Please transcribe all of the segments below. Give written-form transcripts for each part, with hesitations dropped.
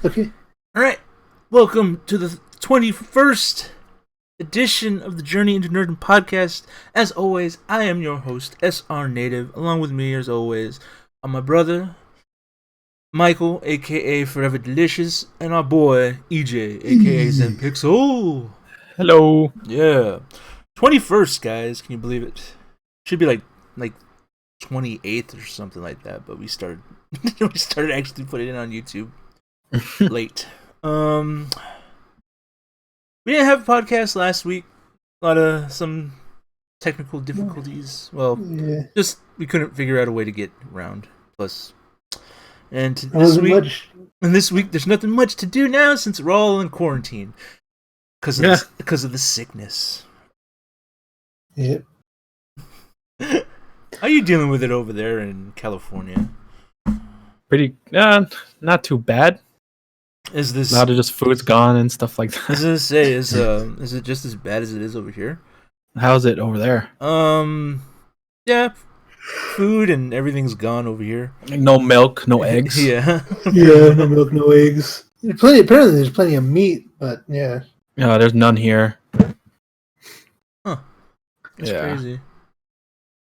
Okay. All right. Welcome to the 21st edition of the Journey into Nerdom podcast. As always, I am your host, SR Native. Along with me, as always, are my brother, Michael, aka Forever Delicious, and our boy, EJ, aka ZenPixel. Hello. Yeah. 21st, guys. Can you believe it? Should be like 28th or something like that, but we started actually putting it on YouTube late. We didn't have a podcast last week. A lot of some technical difficulties. Well, just we couldn't figure out a way to get around. Plus, and this week there's nothing much to do now since we're all in quarantine because of the sickness. Yep. How are you dealing with it over there in California? Pretty, not too bad. Is this a lot of just food's gone and stuff like that? I was gonna say, is it just as bad as it is over here? How's it over there? Yeah, food and everything's gone over here. No milk, no eggs. Yeah, no milk, no eggs. Apparently, there's plenty of meat, but yeah. No, there's none here. Huh? It's crazy.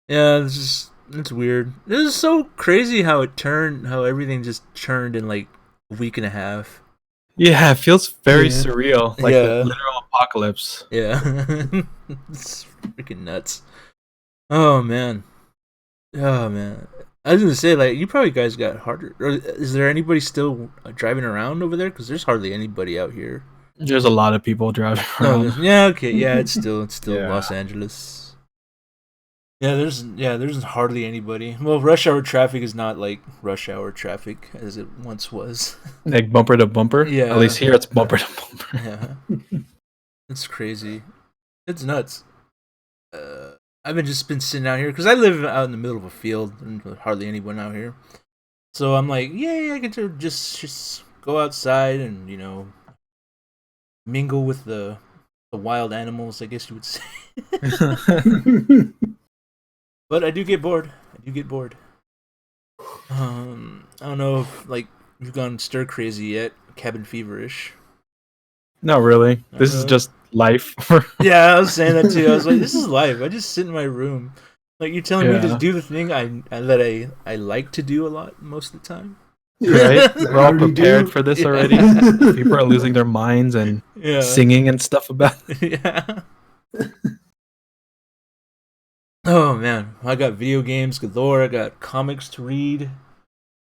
Yeah, it's weird. This is so crazy how everything just turned in like a week and a half. Yeah, it feels very surreal, like the literal apocalypse. Yeah, it's freaking nuts. Oh man. I was gonna say, like, you probably guys got harder. Or is there anybody still driving around over there? Because there's hardly anybody out here. There's a lot of people driving around. It's still Los Angeles. Yeah, there's hardly anybody. Well, rush hour traffic is not like rush hour traffic as it once was. Like bumper to bumper? Yeah. At least here it's bumper to bumper. Yeah. It's crazy. It's nuts. I've been sitting out here because I live out in the middle of a field and hardly anyone out here. So I'm like, I get to just go outside and, mingle with the wild animals, I guess you would say. But I do get bored. I don't know if you've gone stir crazy yet, cabin feverish. Not really. This is just life. Yeah, I was saying that too. I was like, this is life. I just sit in my room. Like, you're telling me to do the thing I like to do a lot most of the time. Right? We're all prepared for this already. People are losing their minds and singing and stuff about it. Yeah. Oh man, I got video games galore. I got comics to read,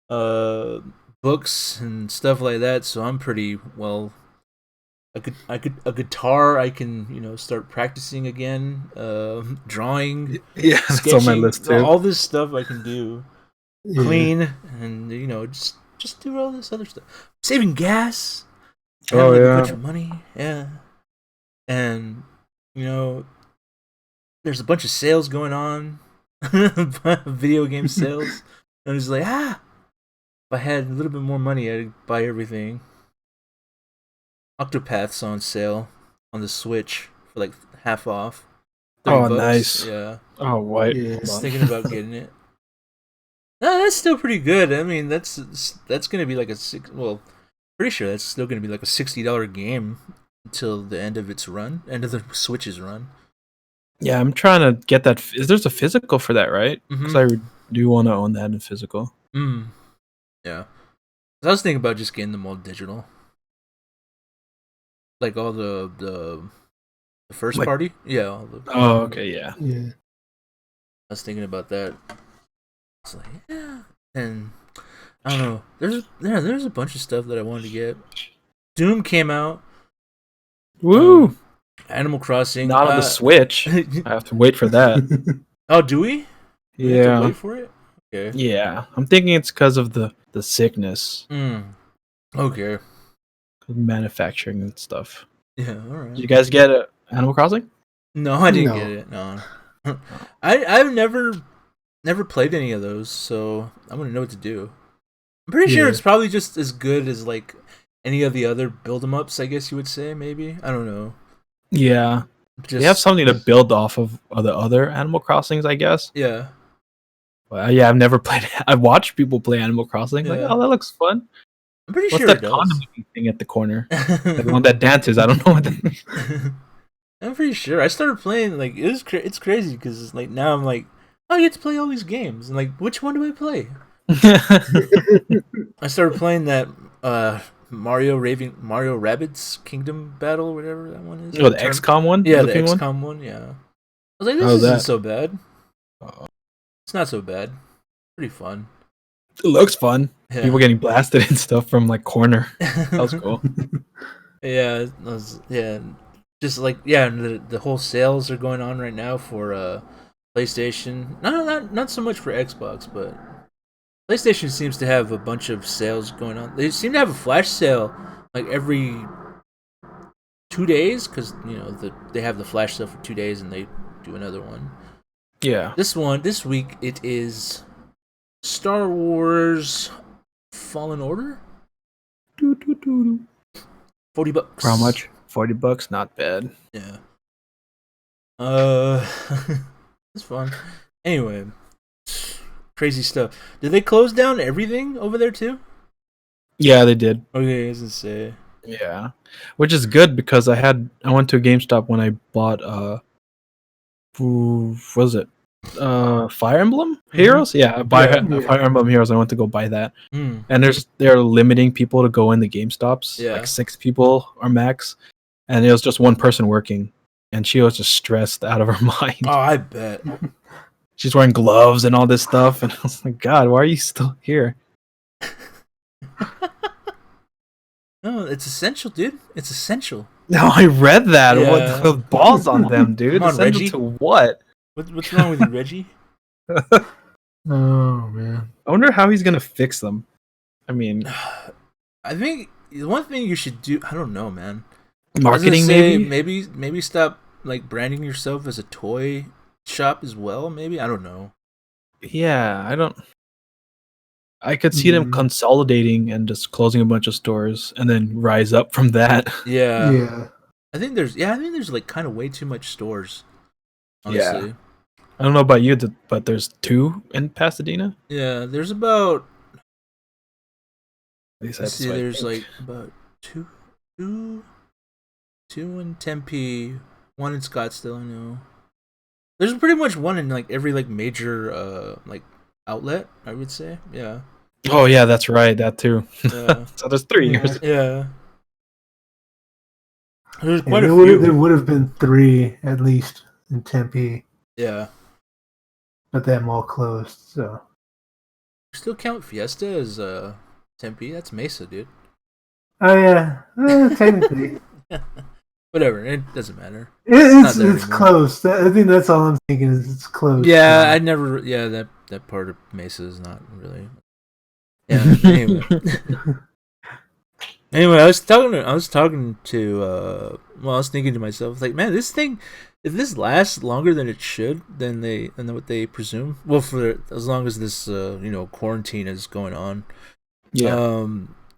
books and stuff like that. So I'm pretty well. A guitar. I can start practicing again. Drawing. Yeah, sketching, that's on my list too. All this stuff I can do, clean, and just do all this other stuff. Saving gas. Having a bunch of money. Yeah, and there's a bunch of sales going on, video game sales. And I was like, if I had a little bit more money, I'd buy everything. Octopath's on sale on the Switch for like half off. Oh, $30. nice. Yeah. Oh, what? I was thinking about getting it. No, that's still pretty good. I mean, that's gonna be like pretty sure that's still gonna be like a $60 game until the end of its run, end of the Switch's run. Yeah, I'm trying to get that. There's a physical for that, right? Because I do want to own that in physical. Yeah. I was thinking about just getting them all digital. Like all the first party? Yeah. Okay, yeah. I was thinking about that. It's like, and I don't know. There's a bunch of stuff that I wanted to get. Doom came out. Woo! Animal Crossing. Not on the Switch. I have to wait for that. Oh, do we? Yeah. Have to wait for it? Okay. Yeah. I'm thinking it's because of the sickness. Okay. Manufacturing and stuff. Yeah, alright. Did you guys get Animal Crossing? No, I didn't get it. No. I've never played any of those, so I wouldn't know what to do. I'm pretty sure it's probably just as good as like any of the other build 'em ups, I guess you would say, maybe. I don't know. Yeah. They have something to build off of the other Animal Crossings, I guess. Yeah. Well, yeah, I've never played. I've watched people play Animal Crossing. Like, oh, that looks fun. I'm pretty What's sure that it does. condom thing at the corner? The one that dances. I don't know what that is. I'm pretty sure. I started playing, like, it's crazy, because, like, now I'm like, oh, you get to play all these games. And, like, which one do I play? I started playing that Mario Rabbids Kingdom Battle, whatever that one is. Oh, the XCOM one? Yeah, the XCOM one, yeah. I was like, this isn't so bad. It's not so bad. Pretty fun. It looks fun. Yeah. People getting blasted and stuff from, like, corner. That was cool. Yeah, just like, yeah, the whole sales are going on right now for PlayStation. Not so much for Xbox, but PlayStation seems to have a bunch of sales going on. They seem to have a flash sale like every 2 days, because they have the flash sale for 2 days and they do another one. Yeah. This week it is Star Wars Fallen Order. $40. For how much? $40. Not bad. Yeah. It's fun. Anyway, crazy stuff. Did they close down everything over there too? Yeah, they did. Okay, I was gonna say. Yeah, which is good because I went to a GameStop when I bought what was it? Fire Emblem Heroes? Yeah, I buy Fire Emblem Heroes. I went to go buy that. And they're limiting people to go in the GameStops. Yeah. Like 6 people or max. And it was just one person working. And she was just stressed out of her mind. Oh, I bet. She's wearing gloves and all this stuff. And I was like, God, why are you still here? No, it's essential, dude. It's essential. No, I read that. Yeah. What the balls on them, dude? Come on, essential Reggie. to what? What's wrong with you, Reggie? Oh man, I wonder how he's gonna fix them. I mean, I think the one thing you should do, I don't know, man. marketing maybe stop like branding yourself as a toy shop as well. Maybe, I don't know. Yeah, I could see them consolidating and just closing a bunch of stores and then rise up from that. Yeah. I think there's like kind of way too much stores. Honestly. Yeah. I don't know about you, but there's 2 in Pasadena. Yeah, there's about. There's like about two in Tempe, one in Scottsdale. I know. There's pretty much one in like every like major like outlet, I would say. Yeah. Oh yeah, that's right. That too. Yeah. So there's 3 years. Yeah. There's quite a few. There would have been 3 at least in Tempe. Yeah. But them all closed. So. Still count Fiesta as Tempe? That's Mesa, dude. Oh yeah, technically. Whatever, it doesn't matter. It's close. I think that's all I'm thinking is it's close. Yeah, I never. Yeah, that part of Mesa is not really. Yeah. Anyway. Anyway, I was talking to. I was thinking to myself, like, man, this thing, if this lasts longer than it should, than what they presume. Well, for as long as this quarantine is going on. Yeah.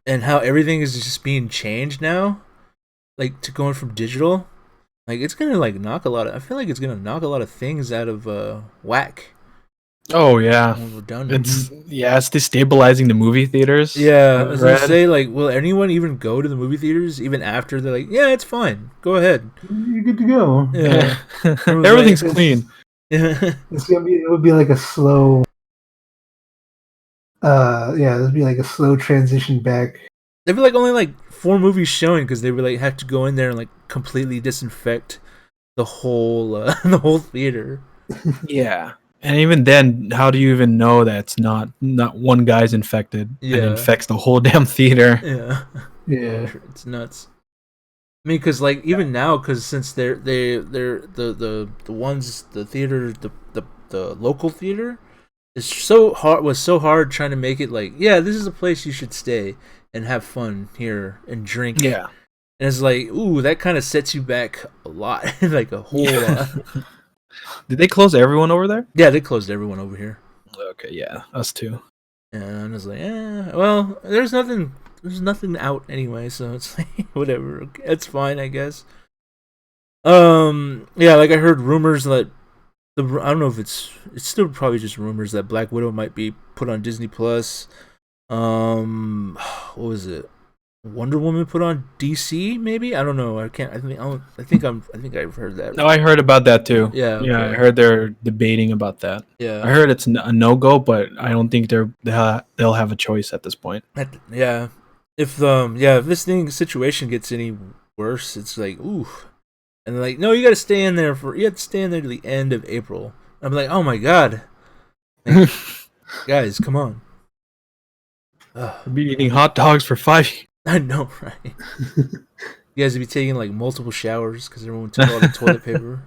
And how everything is just being changed now, like to going from digital, like it's gonna like knock a lot of. I feel like it's gonna knock a lot of things out of whack. Oh yeah, when we're done. It's destabilizing the movie theaters. Yeah, I was gonna say, like, will anyone even go to the movie theaters even after they're like, yeah, it's fine, go ahead, you're good to go. Yeah, everything's clean. It would be like a slow. It'd be like a slow transition back. There'd be like only like 4 movies showing because they would like have to go in there and like completely disinfect the whole theater. Yeah. And even then, how do you even know that it's not one guy's infected and infects the whole damn theater? Yeah, it's nuts. I mean, because like even now, because since they're the theater, the local theater is was so hard trying to make it like, yeah, this is a place you should stay and have fun here and drink. Yeah, and it's like, ooh, that kind of sets you back a lot, like a whole lot. Did they close everyone over there? Yeah, they closed everyone over here. Okay, yeah, us too. And I was like, well, there's nothing out anyway, so it's like whatever. Okay, it's fine, I guess. Yeah, like I heard rumors that I don't know if it's still probably just rumors that Black Widow might be put on Disney Plus. What was it? Wonder Woman put on DC? Maybe I don't know. I can't. I think I've heard that. No, I heard about that too. Yeah. Okay. Yeah, I heard they're debating about that. Yeah. I heard it's a no go, but I don't think they'll have a choice at this point. Yeah. If this situation gets any worse, it's like ooh, and like no, you have to stay in there to the end of April. I'm like, oh my god, like, guys, come on. I'll be eating hot dogs for 5 years. I know, right? You guys would be taking like multiple showers because everyone took all the toilet paper.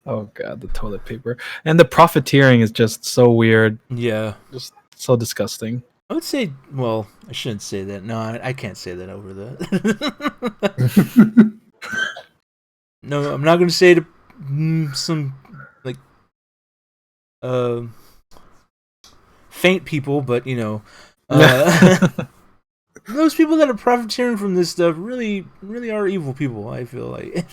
Oh god, the toilet paper and the profiteering is just so weird. Yeah, just so disgusting. I would say, well, I shouldn't say that. No, I can't say that over that. No, I'm not going to say to some like faint people, but those people that are profiteering from this stuff really are evil people, I feel like.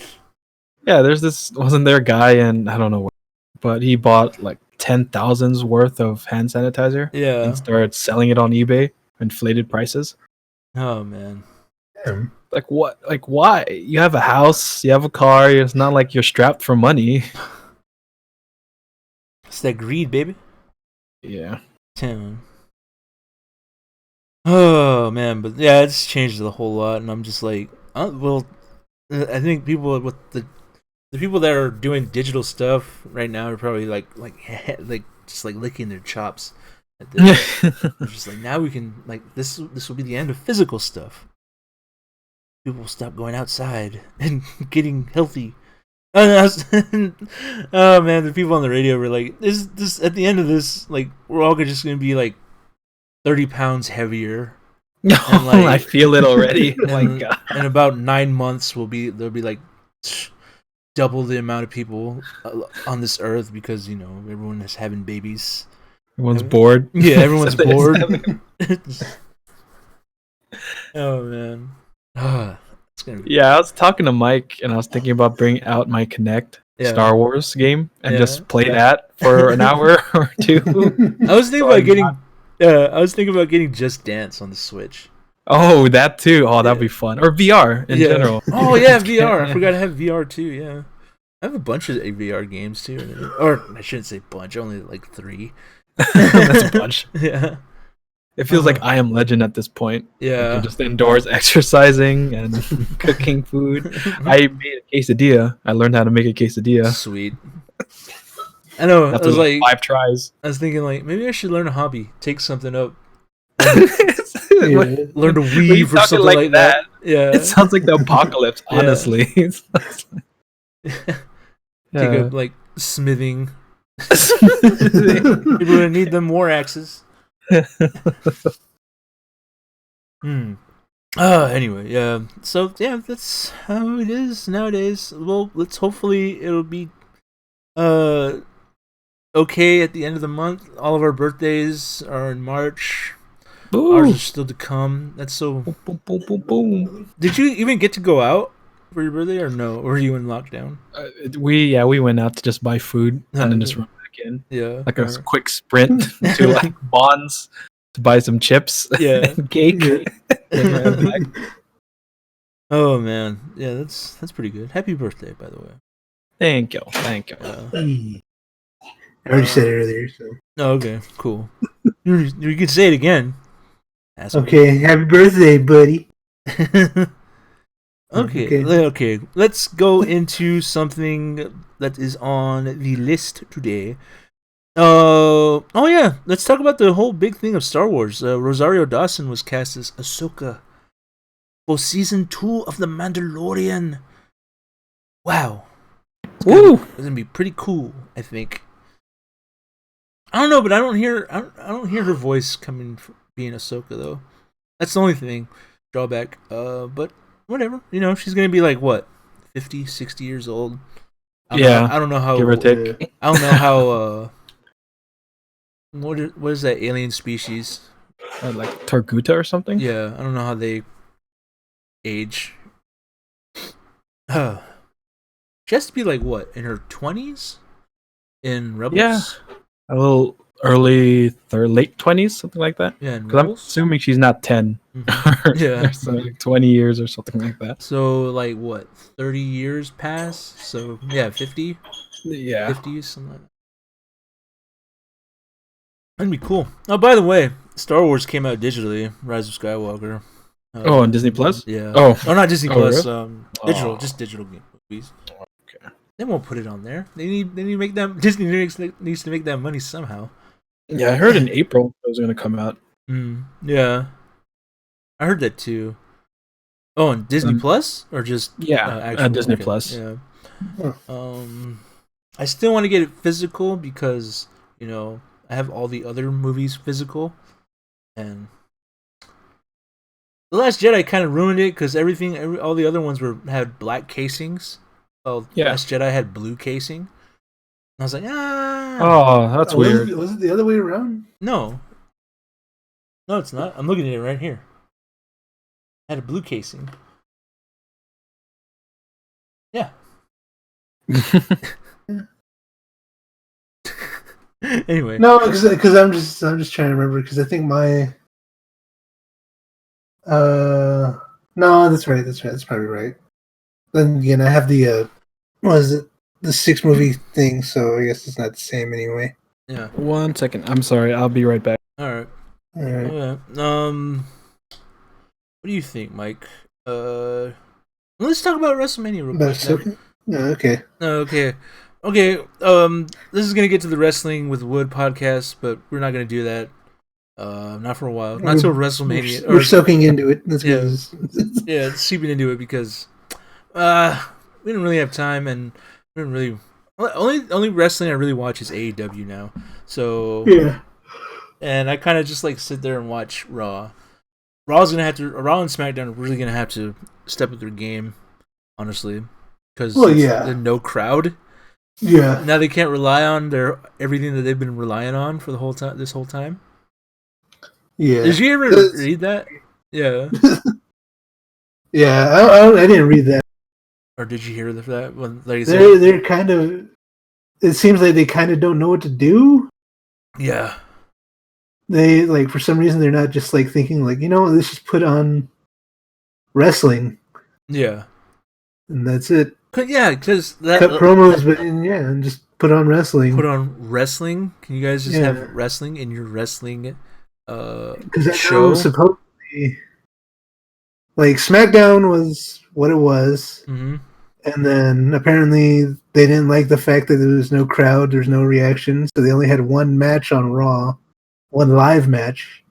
Yeah, wasn't there a guy in, I don't know what, but he bought like 10,000's worth of hand sanitizer. Yeah. And started selling it on eBay, inflated prices. Oh man. Damn. Like what? Like why? You have a house, you have a car, it's not like you're strapped for money. It's that greed, baby. Yeah. Tim. Oh man, but yeah, it's changed a whole lot, and I'm just like, well, I think people with the people that are doing digital stuff right now are probably like just like licking their chops at this. They're just like, now we can like this will be the end of physical stuff. People will stop going outside and getting healthy. Oh man, the people on the radio were like, this at the end of this, like we're all just gonna be like 30 pounds heavier. No, like, I feel it already. Oh my god! In about 9 months, there'll be like double the amount of people on this earth because everyone is having babies. Everyone's bored. Yeah, everyone's bored. Oh man. It's gonna be... Yeah, I was talking to Mike and I was thinking about bringing out my Kinect Star Wars game and just play that for an hour or two. I was thinking about getting Just Dance on the Switch. Oh, that too. Oh, that'd be fun. Or VR in general. Oh yeah, VR. I forgot to have VR too. Yeah, I have a bunch of VR games too. Or I shouldn't say bunch. Only like 3. That's a bunch. Yeah. It feels like I Am Legend at this point. Yeah. Like just indoors exercising and cooking food. I made a quesadilla. I learned how to make a quesadilla. Sweet. I know. That I was like 5 tries. I was thinking like maybe I should learn a hobby. Take something up. Learn to weave or something like that. Yeah. It sounds like the apocalypse, honestly. Take up like smithing. People gonna need them war axes. Anyway, yeah. So yeah, that's how it is nowadays. Well, hopefully it'll be okay at the end of the month. All of our birthdays are in March. Ooh. Ours are still to come. That's so. Boom, boom, boom, boom. Did you even get to go out for your birthday or no? Or were you in lockdown? We went out to just buy food and then just run back in. Yeah, like a quick sprint to like Bonds to buy some chips. Yeah, and cake. Oh man, yeah, that's pretty good. Happy birthday, by the way. Thank you. I already said it earlier. So. Oh, okay, cool. You can say it again. Okay, happy birthday, buddy. Okay. Let's go into something that is on the list today. Oh yeah, let's talk about the whole big thing of Star Wars. Rosario Dawson was cast as Ahsoka for season 2 of The Mandalorian. Wow. It's gonna be pretty cool, I think. I don't know, but I don't hear her voice coming from being Ahsoka though. That's the only thing drawback. But whatever. She's gonna be like what, 50, 60 years old. I don't know how. Give or take. I don't know how. What is that alien species? Like Targuta or something? Yeah, I don't know how they age. She has to be like what, in her 20s in Rebels? Yeah, a little late 20s, something like that. Yeah, because I'm assuming she's not 10. Mm-hmm. Yeah, so like 20 years or something like that. So like what, 30 years pass? So yeah, 50. Yeah, 50s, something like that. That'd be cool. Oh, by the way, Star Wars came out digitally. Rise of Skywalker. on Disney Plus. Yeah. Oh, not Disney Plus. Really? Digital, just digital movies. Okay. They won't put it on there. They need to make that. Disney needs to make that money somehow. Yeah, I heard in April it was going to come out. Yeah, I heard that too. Oh, and Disney Plus or just Disney Plus. Yeah. I still want to get it physical because I have all the other movies physical, and The Last Jedi kind of ruined it because all the other ones had black casings. Well, Last Jedi had blue casing. I was like, Oh, that's weird. Was it the other way around? No, it's not. I'm looking at it right here. It had a blue casing. Yeah. Anyway. No, because I'm just trying to remember because I think my. No, that's right. That's probably right. Then again, I have the what is it? The 6 movie thing, so I guess it's not the same anyway. Yeah. 1 second. I'm sorry. I'll be right back. All right. Okay. What do you think, Mike? Let's talk about WrestleMania real quick. Okay. This is gonna get to the Wrestling with Wood podcast, but we're not gonna do that. Not for a while. Not till WrestleMania. We're soaking into it. That's yeah, seeping into it because we didn't really have time, and we didn't really. Only wrestling I really watch is AEW now. So yeah. And I kind of just like sit there and watch Raw. Raw and SmackDown are really gonna have to step up their game, honestly, because there's no crowd. Yeah. Now they can't rely on everything that they've been relying on for this whole time. Yeah. Did you ever read that? Yeah. Yeah, I didn't read that. Or did you hear that? When they're kind of. It seems like they kind of don't know what to do. Yeah. They for some reason they're not just thinking let's just put on wrestling. Yeah. And that's it. Yeah, because cut promos, and just put on wrestling. Put on wrestling. Can you guys just have wrestling in your wrestling show? Supposedly, SmackDown was what it was, and then apparently they didn't like the fact that there was no crowd, there's no reaction, so they only had one match on Raw, one live match,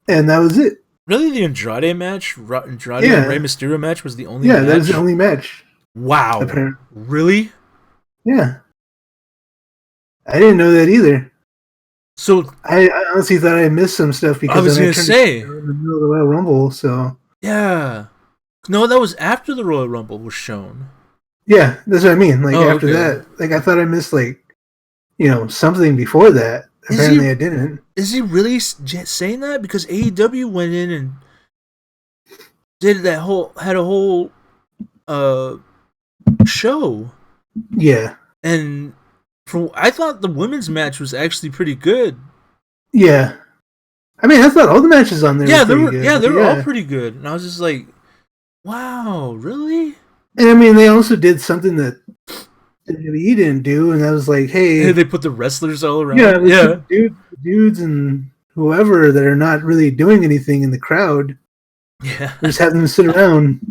and that was it. Really, the Andrade match, and Rey Mysterio match was the only match? Yeah, that was the only match. Wow. Apparently. Really? Yeah. I didn't know that either. So I honestly thought I missed some stuff because I was going to say in the middle of the Royal Rumble, so yeah. No, that was after the Royal Rumble was shown. Yeah, that's what I mean. After that, I thought I missed something before that. Apparently, I didn't. Is he really saying that? Because AEW went in and had a whole show. Yeah. And I thought the women's match was actually pretty good. Yeah. I mean, I thought all the matches on there were pretty good. They were all pretty good. And I was just like, wow, really? And I mean, they also did something that WWE didn't do, and that was hey, they put the wrestlers all around. Yeah. Dudes and whoever that are not really doing anything in the crowd. Yeah. Just have them sit around.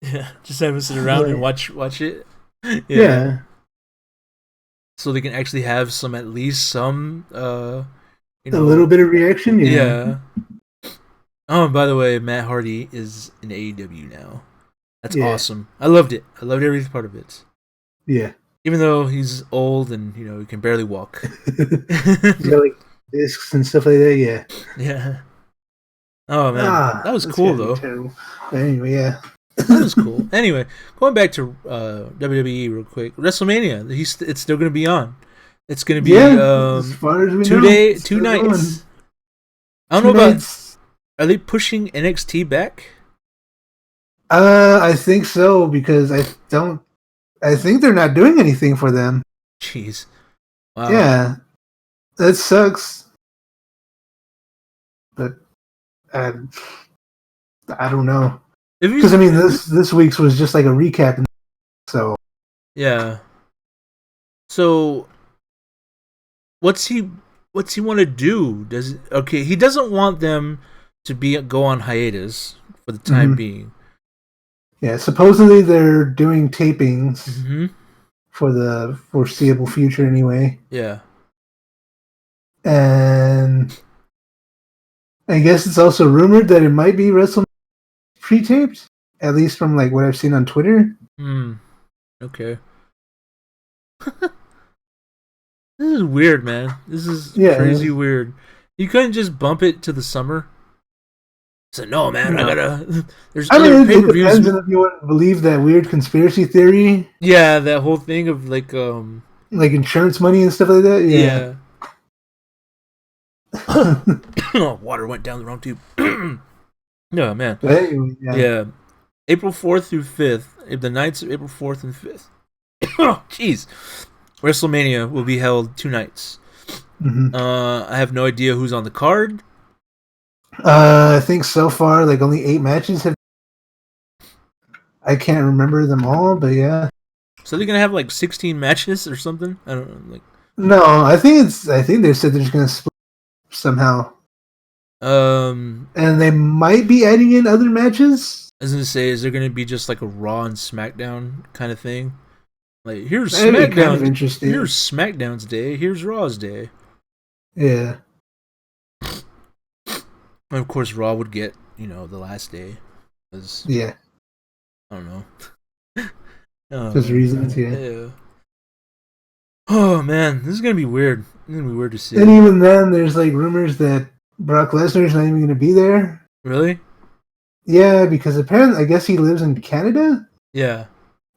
Yeah, just have them sit around and watch it. Yeah. So they can actually have at least some, a little bit of reaction. Yeah. Oh, and by the way, Matt Hardy is in AEW now. That's awesome. I loved it. I loved every part of it. Yeah. Even though he's old and he can barely walk. Discs and stuff like that. Yeah. Yeah. Oh man, that was cool though. Terrible. But anyway, yeah. That was cool. Anyway, going back to WWE real quick. WrestleMania, it's still going to be on. It's going to be as far as we know, 2 nights. I don't know about. Are they pushing NXT back? I think so because I think they're not doing anything for them. Jeez. Wow. Yeah. That sucks. But I don't know. Because I mean, this week's was just like a recap, so yeah. So, what's he want to do? He doesn't want them to go on hiatus for the time being. Yeah, supposedly they're doing tapings for the foreseeable future, anyway. Yeah, and I guess it's also rumored that it might be WrestleMania pre-taped, at least from like what I've seen on Twitter. Okay. This is weird, man. This is crazy weird. You couldn't just bump it to the summer. So no, man, I gotta. There's other pay-per-views. It depends if you want to believe that weird conspiracy theory. Yeah, that whole thing of like insurance money and stuff like that. Yeah. Oh, water went down the wrong tube. No, man. Anyway, yeah. April 4th through 5th. The nights of April 4th and 5th. Oh, jeez. WrestleMania will be held 2 nights. I have no idea who's on the card. I think so far, like only 8 matches have. I can't remember them all, but yeah. So they're gonna have like 16 matches or something. I don't know. Like. No, I think they said they're just gonna split somehow. And they might be adding in other matches. I was gonna say, is there gonna be just like a Raw and SmackDown kind of thing? Like here's SmackDown. Kind of interesting. Here's SmackDown's day. Here's Raw's day. Yeah. And of course, Raw would get the last day. Yeah. I don't know. There's reasons, yeah. Oh man, this is gonna be weird. It's gonna be weird to see. And even then, there's like rumors that Brock Lesnar's not even gonna be there. Really? Yeah, because apparently, I guess he lives in Canada. Yeah.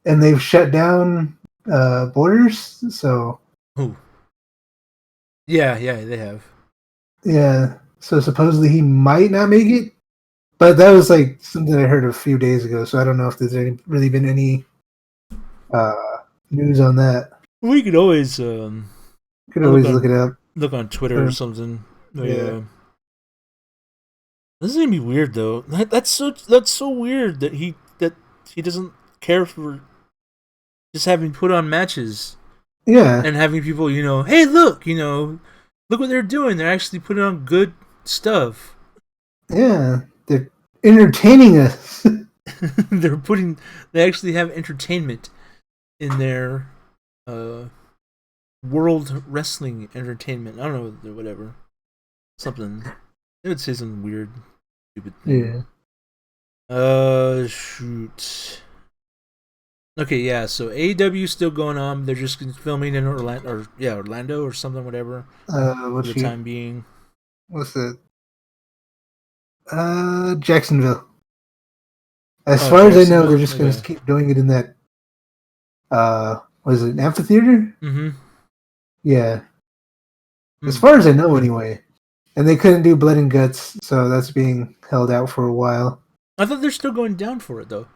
And they've shut down borders, so. Who? Yeah, they have. Yeah, so supposedly he might not make it, but that was like something I heard a few days ago, so I don't know if there's really been any news on that. We could always look it up. Look on Twitter or something. Yeah. This is gonna be weird though. That's so weird that he doesn't care for just having put on matches. Yeah. And having people, hey, look what they're doing. They're actually putting on good stuff. Yeah, they're entertaining us. They actually have entertainment in their world wrestling entertainment. I don't know, whatever. Something. I would say some weird, stupid thing. Yeah. Shoot. Okay, yeah, so AEW is still going on. They're just filming in Orlando or something, whatever. For the time being. What's that? Jacksonville. As far as I know, they're just going to keep doing it in that, was it an amphitheater? Mm-hmm. Yeah. As far as I know, anyway. And they couldn't do Blood and Guts, so that's being held out for a while. I thought they're still going down for it, though.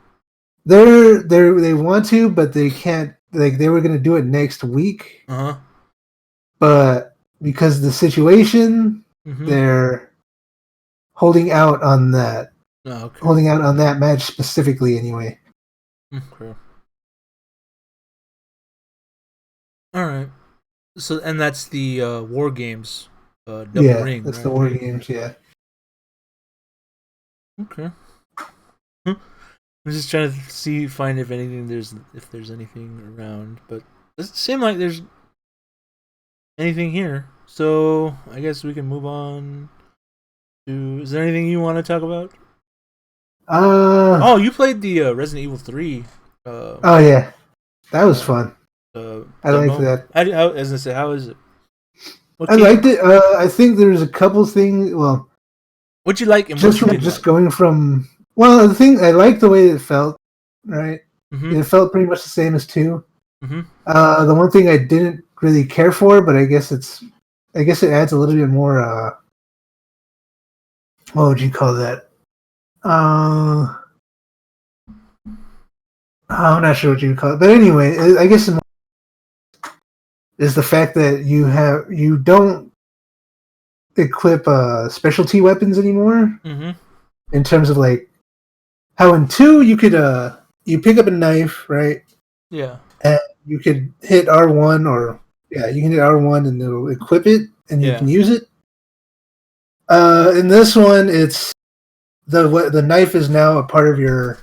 They want to, but they can't. Like, they were going to do it next week. Uh-huh. But because of the situation, they're holding out on that. Oh, okay. Holding out on that match specifically, anyway. Okay. All right. So, and that's the War Games double ring. That's right? The War Games. Yeah. Okay. I'm just trying to find if there's anything around, but it doesn't seem like there's anything here. So I guess we can move on to. Is there anything you want to talk about? You played the Resident Evil 3. Oh yeah, that was fun. I liked that. As I said, how is it? I liked it. I think there's a couple things. Well, what'd you like? And going from. Well, the thing I liked the way it felt. Right, mm-hmm. It felt pretty much the same as 2. Mm-hmm. The one thing I didn't really care for, but I guess it adds a little bit more. What would you call that? I'm not sure what you would call it, but anyway, I guess is the fact that you don't equip specialty weapons anymore. Mm-hmm. In terms of like how in 2 you could you pick up a knife, right? Yeah. And you could hit R1 or you can hit R1 and it'll equip it and you can use it. In this one, it's the knife is now a part of your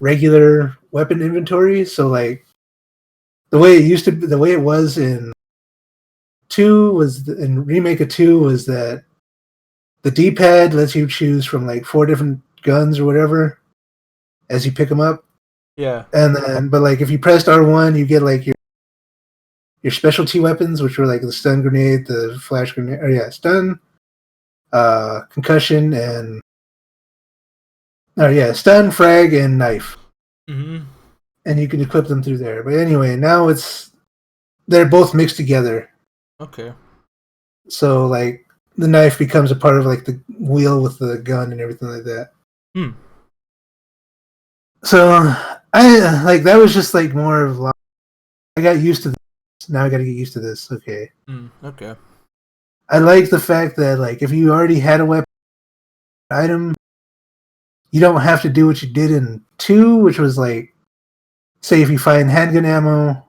regular weapon inventory. So like the way it was in 2 was in remake of 2 was that the D-pad lets you choose from like 4 different guns or whatever as you pick them up. Yeah. And then, but like if you pressed R1, you get like your specialty weapons, which were like the stun grenade, the flash grenade, stun, concussion, and stun, frag, and knife. Mm-hmm. And you can equip them through there. But anyway, now they're both mixed together. Okay. So like the knife becomes a part of like the wheel with the gun and everything like that. So I like that was just like more of like, I got used to this. Now I got to get used to this. Okay. Okay. I like the fact that like if you already had a weapon item, you don't have to do what you did in 2, which was like, say if you find handgun ammo,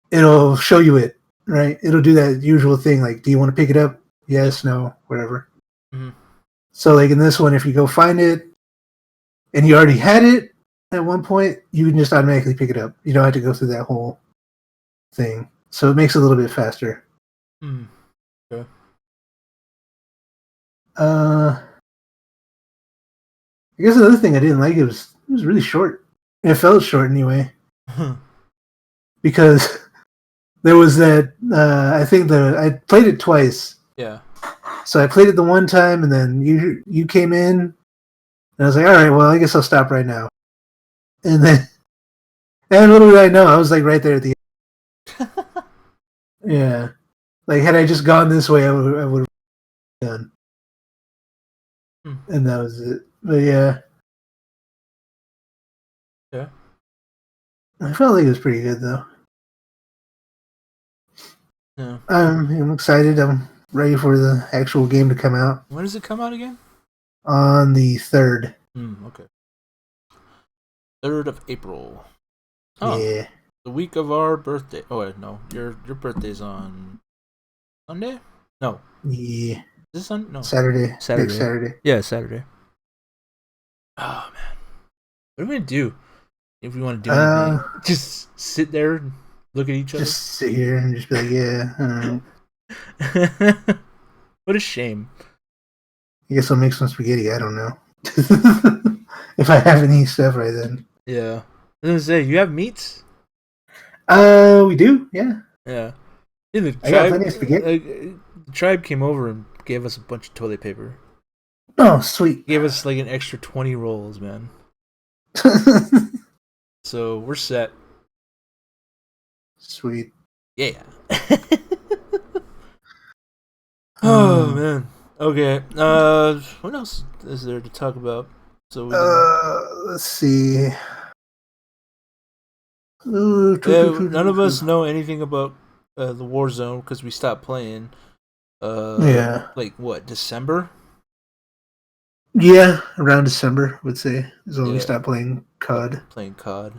it'll show you it, right? It'll do that usual thing like, do you want to pick it up? Yes, no, whatever. Mm-hmm. So like in this one, if you go find it and you already had it at one point, you can just automatically pick it up. You don't have to go through that whole thing. So it makes it a little bit faster. Okay. I guess another thing I didn't like, it was really short. It felt short anyway. Because there was that I think I played it twice. Yeah. So I played it the one time and then you came in and I was like, all right, well I guess I'll stop right now. And then little did I know, I was like right there at the end. Yeah. Like had I just gone this way I would have done. And that was it. But yeah. Yeah. I felt like it was pretty good though. Yeah. I'm excited. I'm ready for the actual game to come out. When does it come out again? On the 3rd. Okay. 3rd of April. Oh, yeah. The week of our birthday. Oh wait, no. Your birthday's on Sunday? No. Yeah. Is this Sunday? No. Saturday. Saturday. Next Saturday. Yeah, Saturday. Oh man. What are we gonna do? If we want to do anything. Just sit there and look at each other? Just sit here and just be like, yeah, alright. What a shame. I guess I'll make some spaghetti, I don't know. If I have any stuff right then. Yeah. I was gonna say, you have meats? We do, yeah. Yeah. The I got plenty of spaghetti. The tribe came over and gave us a bunch of toilet paper. Oh, sweet. Gave us like an extra 20 rolls, man. So we're set. Sweet. Yeah. Oh man. Okay. What else is there to talk about? So we let's see. None of us know anything about the Warzone because we stopped playing. Yeah. Like what? December? Yeah, around December, I would say, is when we stopped playing COD. Playing COD.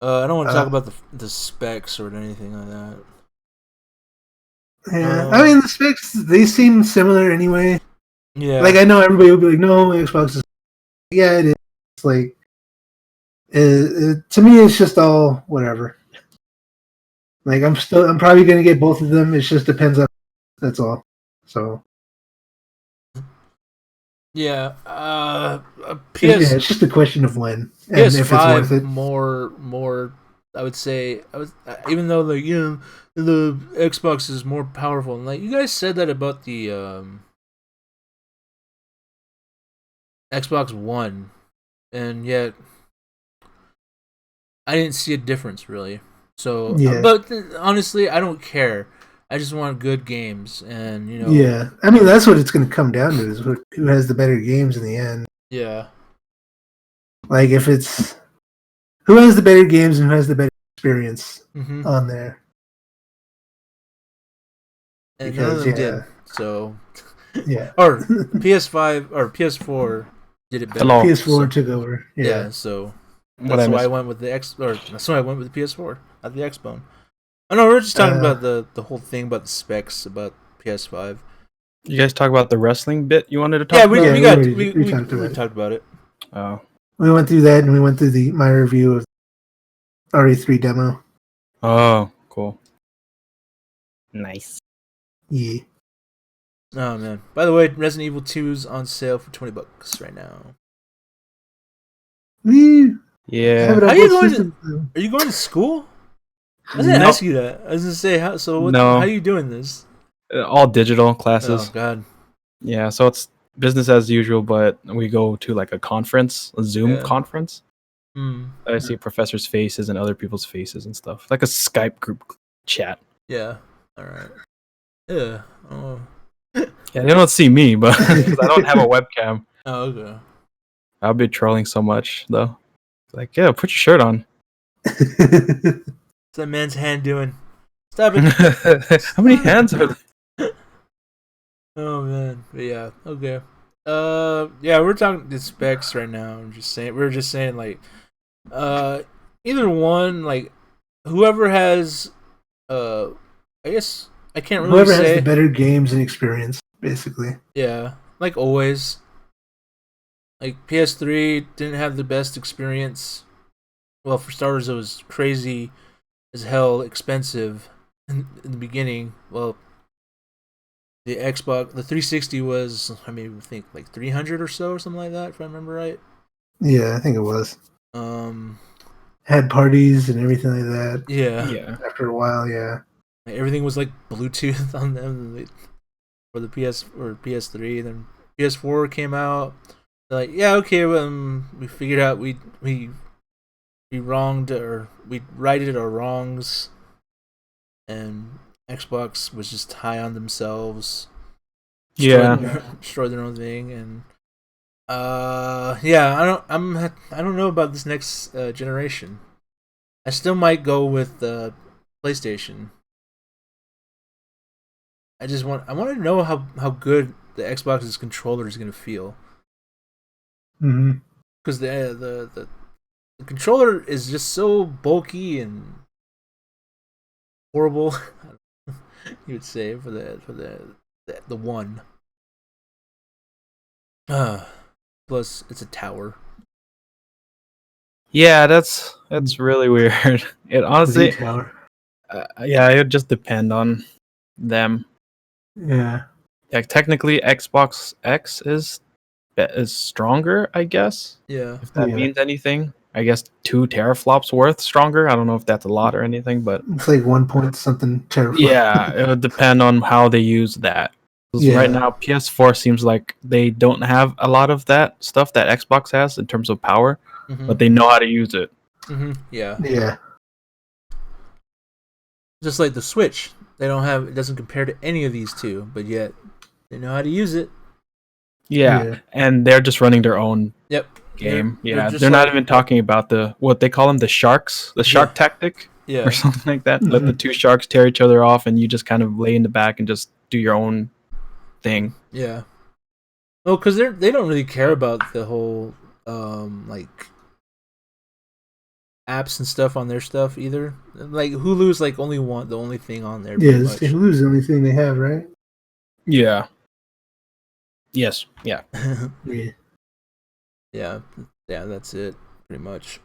I don't want to talk about the specs or anything like that. Yeah, I mean the specs, they seem similar anyway. Yeah. Like I know everybody will be like, no, Xbox is. Yeah, it is. It's like, to me, it's just all whatever. Like I'm probably gonna get both of them. It just depends on. That's all. So. Yeah, PS. Yeah, it's just a question of when and PS5 if it's worth it. More. I would say even though the Xbox is more powerful, and like you guys said that about the Xbox One, and yet I didn't see a difference really. So, but honestly, I don't care. I just want good games, and you know. Yeah, I mean that's what it's going to come down to: is who has the better games in the end. Yeah. Like if it's who has the better games and who has the better experience on there. And none of them did. So yeah, or PS5 or PS4 did it better. Hello. PS4 took over. Yeah, so What that's I why I missed? went with the that's why I went with the PS4, not the Xbone. I know we were just talking about the whole thing about the specs about PS5. You guys talk about the wrestling bit you wanted to talk Yeah, about? we talked talked about it. Oh. We went through that, and we went through my review of RE3 demo. Oh, cool. Nice. Yeah. Oh man! By the way, Resident Evil 2's on sale for $20 right now. Woo. Yeah. How are you going to? Are you going to school? I was gonna ask you that. I was gonna say how. So what? No. How are you doing this? All digital classes. Oh God. Yeah, so it's business as usual, but we go to like a conference, a Zoom conference. I see professors' faces and other people's faces and stuff, like a Skype group chat. Yeah. All right. Yeah. Oh. Yeah, they don't see me, but because I don't have a webcam. Oh, okay. I'll be trolling so much though. Like, yeah, put your shirt on. What's that man's hand doing? Stop it. How many hands are there? Oh man. But yeah. Okay. Yeah, we're talking the specs right now. We're just saying like, either one, like, whoever has, I guess I can't really Whoever say. has the better games and experience, basically. Yeah, like always. Like PS3 didn't have the best experience. Well, for starters, it was crazy as hell expensive in the beginning. Well, the 360 was, I think like 300 or so or something like that, if I remember right. Yeah, I think it was. Had parties and everything like that. Yeah. After a while, yeah. Like, everything was like Bluetooth on them for the PS3. Then PS4 came out. They're like, yeah, okay, we figured out we wronged, or we righted our wrongs, and Xbox was just high on themselves. Destroyed their own thing, and yeah, I don't know about this next generation. I still might go with PlayStation. I want to know how good the Xbox's controller is going to feel. Because the controller is just so bulky and horrible. You would say for the one. Plus, it's a tower. Yeah, that's really weird. It honestly, yeah, it would just depend on them. Yeah. Like technically, Xbox X is stronger, I guess. Yeah. If that means anything, I guess 2 teraflops worth stronger. I don't know if that's a lot or anything, but it's like 1 point something teraflop. Yeah, it would depend on how they use that. Yeah. Right now, PS4 seems like they don't have a lot of that stuff that Xbox has in terms of power, but they know how to use it. Yeah. Yeah. Just like the Switch, it doesn't compare to any of these two, but yet they know how to use it. Yeah. And they're just running their own game. They're not even talking about what they call them, the sharks, the shark tactic, or something like that. Let the 2 sharks tear each other off, and you just kind of lay in the back and just do your own thing. Yeah. Well, because they don't really care about the whole like apps and stuff on their stuff either. Like Hulu's like the only thing on there. Yeah, Hulu's the only thing they have, right? Yeah. Yes. Yeah. Yeah, that's it, pretty much.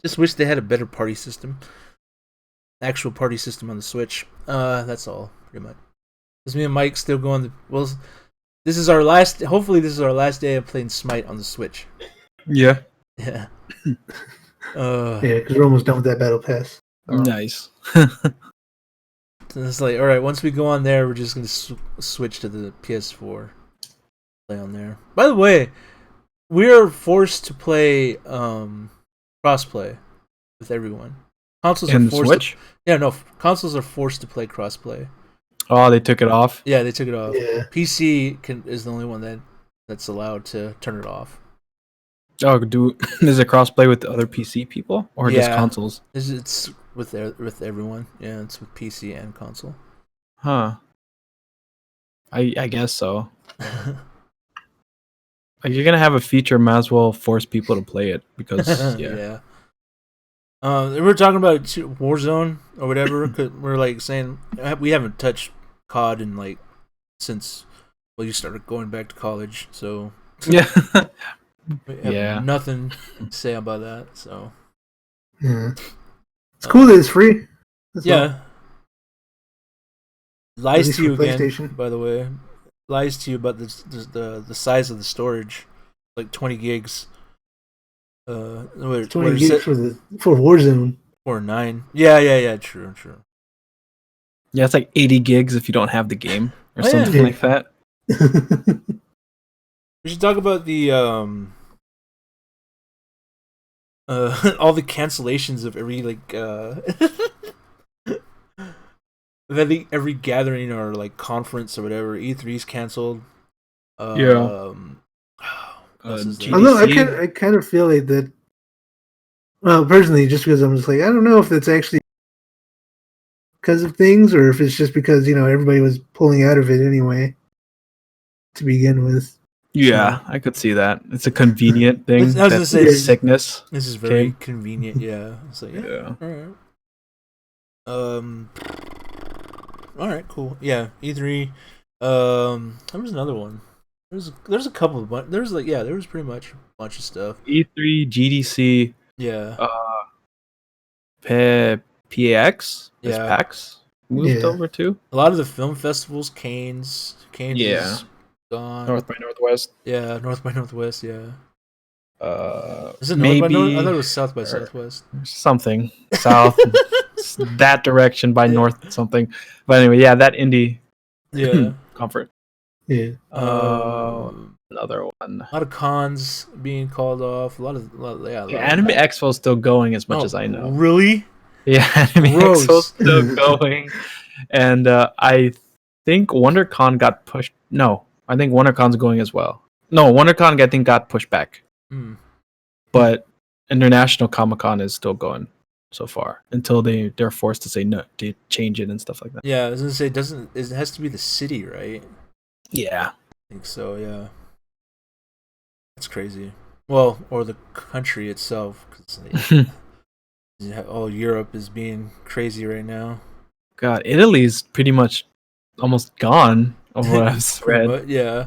Just wish they had a better party system. Actual party system on the Switch. That's all, pretty much. Because me and Mike still go on hopefully this is our last day of playing Smite on the Switch. Yeah. Yeah. Yeah, because we're almost done with that battle pass. Nice. It's like, all right, once we go on there, we're just gonna switch to the PS4. Play on there. By the way, we're forced to play crossplay with everyone. Consoles are forced Switch? Consoles are forced to play crossplay. Oh, they took it off? Yeah, they took it off. Yeah. PC is the only one that's allowed to turn it off. Oh, is it crossplay with the other PC people or just consoles? It's with everyone. Yeah, it's with PC and console. Huh. I guess so. Like, you're gonna have a feature, might as well force people to play it because yeah. We were talking about Warzone or whatever. We're like saying we haven't touched COD in like since you started going back to college. So yeah, we have nothing to say about that. So it's cool that it's free. That's all. Lies to you again, by the way. Lies to you about the size of the storage, like 20 gigs. 20 gigs for Warzone. Or 9. Yeah. True. Yeah, it's like 80 gigs if you don't have the game or something like that. We should talk about the all the cancellations of every like every gathering or like conference or whatever. E3's canceled. I don't know. I kind of feel like that. Well, personally, just because I'm just like, I don't know if that's actually because of things or if it's just because everybody was pulling out of it anyway to begin with. Yeah, I could see that. It's a convenient thing. I was gonna say sickness. This is very convenient. Yeah. So yeah. All right. All right. Cool. Yeah. E3. There was another one. There's a couple of there was pretty much a bunch of stuff. E3, GDC. Yeah. PAX. Yeah. PAX moved over too. A lot of the film festivals, Cannes is gone. North by Northwest. Yeah, North by Northwest. Yeah. Is it North by Northwest? I thought it was South by Southwest. Something south, that direction by North something. But anyway, that indie. Comfort. Yeah. Another one. A lot of cons being called off. Anime Expo's still going as much as I know. Really? Yeah, Anime Expo's still going. And I think WonderCon got pushed. No, I think WonderCon's going as well. No, WonderCon I think got pushed back. But International Comic-Con is still going so far until they're forced to say no, to change it and stuff like that. Yeah, I was gonna say it has to be the city, right? Yeah. I think so, yeah. That's crazy. Well, or the country itself, because Europe is being crazy right now. God, Italy's pretty much almost gone of what I've read. Yeah.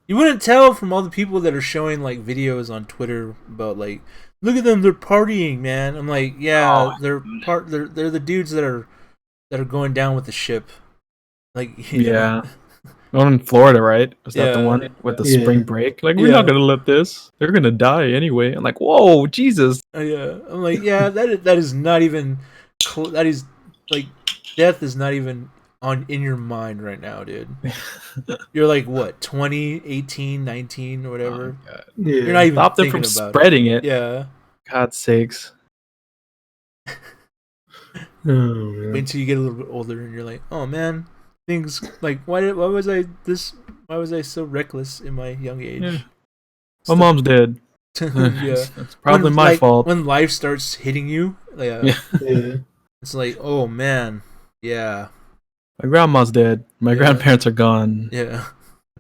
You wouldn't tell from all the people that are showing like videos on Twitter about like, look at them, they're partying, man. I'm like, they're the dudes that are going down with the ship. Like, yeah. One in Florida, right? Was that the one with the spring break? Like, we're not gonna let this. They're gonna die anyway. I'm like, whoa, Jesus. Yeah, I'm like, that is not even. That is like, death is not even in your mind right now, dude. You're like what, 20, 18, 19, or whatever. Oh, you're not even stop them from spreading it. Yeah. God's sakes. Wait until you get a little bit older, and you're like, oh man. Things like why was I so reckless in my young age? Yeah. My mom's dead. It's probably my fault. When life starts hitting you, it's like, oh man, yeah. My grandma's dead. My grandparents are gone. Yeah,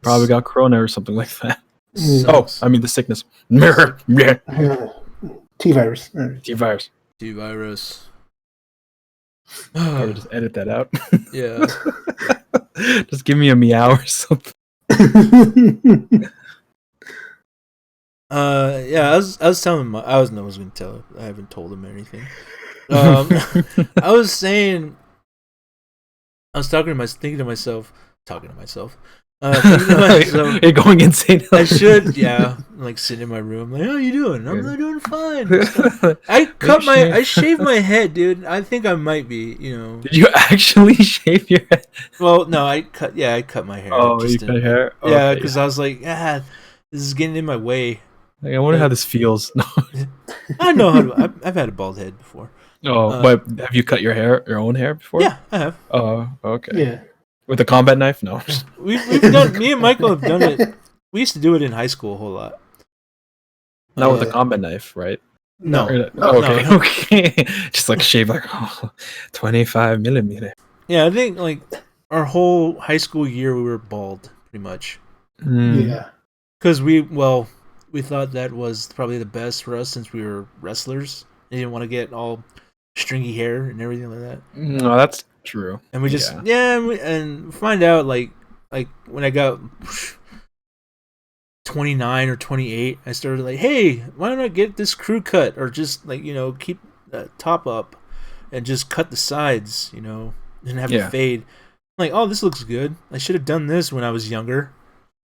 probably got corona or something like that. Sucks. I mean the sickness. T-virus. T-virus. Probably just edit that out. Yeah. Just give me a meow or something. I was telling him I was going to tell him. I haven't told him anything. I was saying, I was thinking to myself. You're going insane. I should, like sit in my room. Like, how you doing? I'm doing fine. I shaved my head, dude. I think I might be, Did you actually shave your head? Well, no, I cut my hair. Oh, you cut hair? Yeah, because I was like, this is getting in my way. Like, I wonder how this feels. I know how to. I've had a bald head before. Oh, but have you cut your own hair before? Yeah, I have. Oh, okay. Yeah. With a combat knife? No. We've done. Me and Michael have done it. We used to do it in high school a whole lot. Not with a combat knife, right? No. Okay. Just like shave 25 millimeter. Yeah, I think like our whole high school year we were bald, pretty much. Yeah. Because we thought that was probably the best for us since we were wrestlers. They didn't want to get all stringy hair and everything like that. No, that's true. And we just and find out like when I got 29 or 28, I started like, hey, why don't I get this crew cut or just like keep the top up and just cut the sides, and have it fade. I'm like, oh, this looks good. I should have done this when I was younger.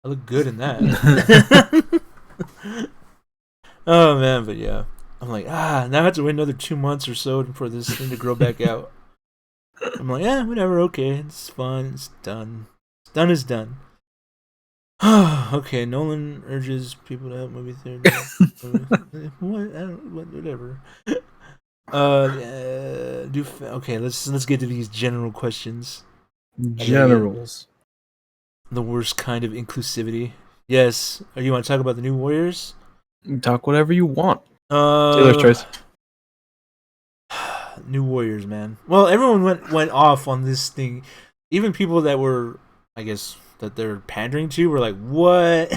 I look good in that. Oh man, but yeah, I'm like, now I have to wait another 2 months or so for this thing to grow back out. I'm like, whatever, okay, it's fun, it's done. Done is done. Okay, Nolan urges people to help movie theaters. Whatever. Okay, let's get to these general questions. Generals. The worst kind of inclusivity. Yes. You want to talk about the New Warriors? Talk whatever you want. Taylor's choice. New Warriors, man. Well, everyone went off on this thing. Even people that were, I guess, that they're pandering to were like, what?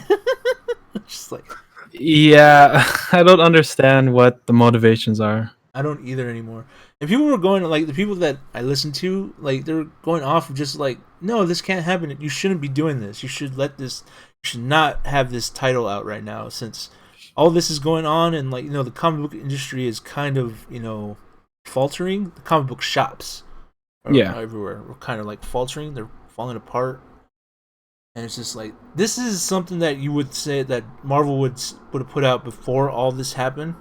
Just like, yeah, I don't understand what the motivations are. I don't either anymore. And people were going, like, the people that I listened to, like, they're going off of just like, no, this can't happen. You shouldn't be doing this. You should not have this title out right now since all this is going on. And, like, the comic book industry is kind of, faltering. The comic book shops are everywhere. We're kind of, like, faltering. They're falling apart. And it's just like, this is something that you would say that Marvel would have put out before all this happened.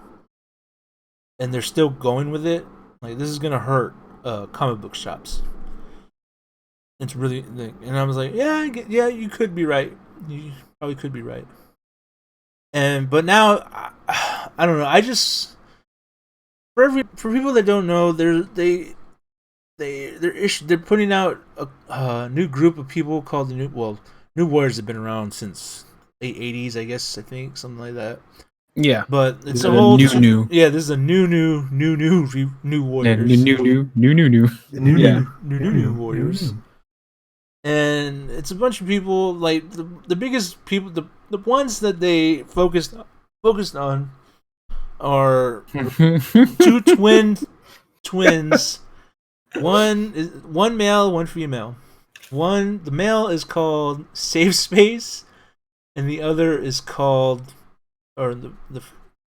And they're still going with it. Like, this is gonna hurt comic book shops. It's really, and I was like, yeah, you could be right. You probably could be right. But now, I don't know. I just for people that don't know, they're putting out a new group of people called the New Warriors have been around since late 80s, I guess. I think something like that. Yeah, but it's a whole new. Yeah, this is a new Warriors. New Warriors. And it's a bunch of people, like the biggest people, the ones that they focused on are two twins. One male, one female. The male is called Safe Space, and the other is called. Or the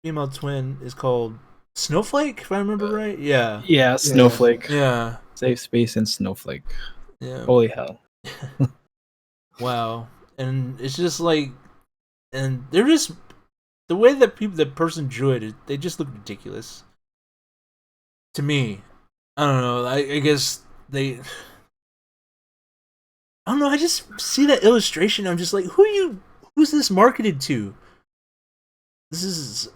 female twin is called Snowflake, if I remember right. Yeah. Yeah, Snowflake. Yeah. Safe Space and Snowflake. Yeah. Holy hell. Wow. And it's just like, and they're just the way that the person drew it, they just look ridiculous. To me, I don't know. I guess I don't know. I just see that illustration. I'm just like, who's this marketed to? This is,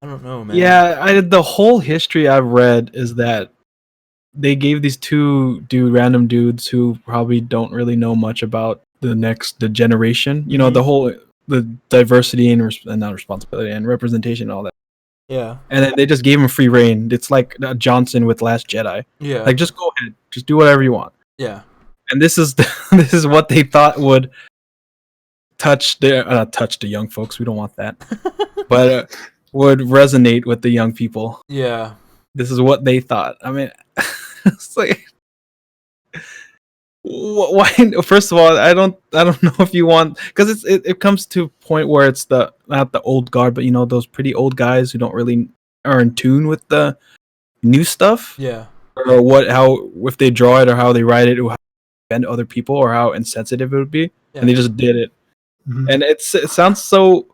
I don't know, man. Yeah, the whole history I've read is that they gave these two random dudes who probably don't really know much about the generation. The diversity and not responsibility and representation and all that. Yeah. And then they just gave him free reign. It's like Johnson with Last Jedi. Yeah. Like, just go ahead, just do whatever you want. Yeah. And this is what they thought would touch the young folks. We don't want that. But would resonate with the young people. Yeah. This is what they thought. I mean, it's like, why? First of all, I don't know if you want, because it comes to a point where it's not the old guard, but those pretty old guys who don't really are in tune with the new stuff. Yeah. Or how if they draw it or how they write it, or how they offend other people or how insensitive it would be, and they just did it. Mm-hmm. And it sounds so.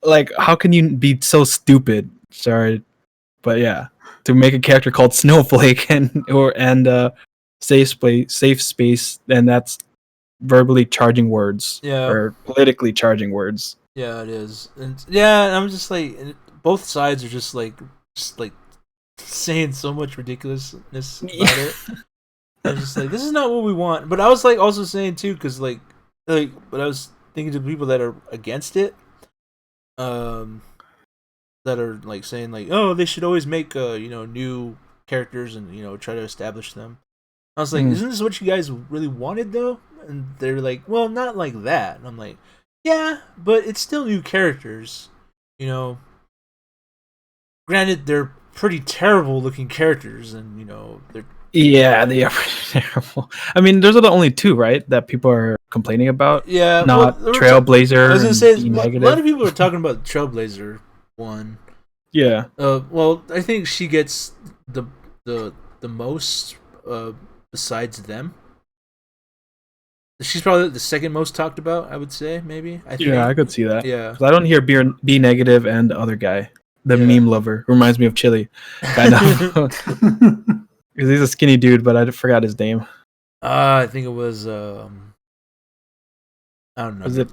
Like, how can you be so stupid? Sorry, but yeah, to make a character called Snowflake and safe space, and that's verbally charging words, or politically charging words. Yeah, it is, and I'm just like, both sides are just like saying so much ridiculousness about it. I'm just like, this is not what we want. But I was like also saying too, because but I was thinking to people that are against it. That are like saying like, oh, they should always make new characters and try to establish them. I was like, isn't this what you guys really wanted though? And they're like, well, not like that. And I'm like, yeah, but it's still new characters, you know. Granted, they're pretty terrible looking characters, and you know they're. Yeah, they are pretty terrible. I mean, those are the only two, right, that people are complaining about. Yeah, not Trailblazer. I was gonna say a negative. lot of people are talking about Trailblazer one. Yeah. Well, I think she gets the most besides them. She's probably the second most talked about. I would say maybe. I could see that. Yeah, I don't hear B negative and the other guy, the meme lover, reminds me of Chili, kind of. Because he's a skinny dude, but I forgot his name. I think it was. I don't know. Was it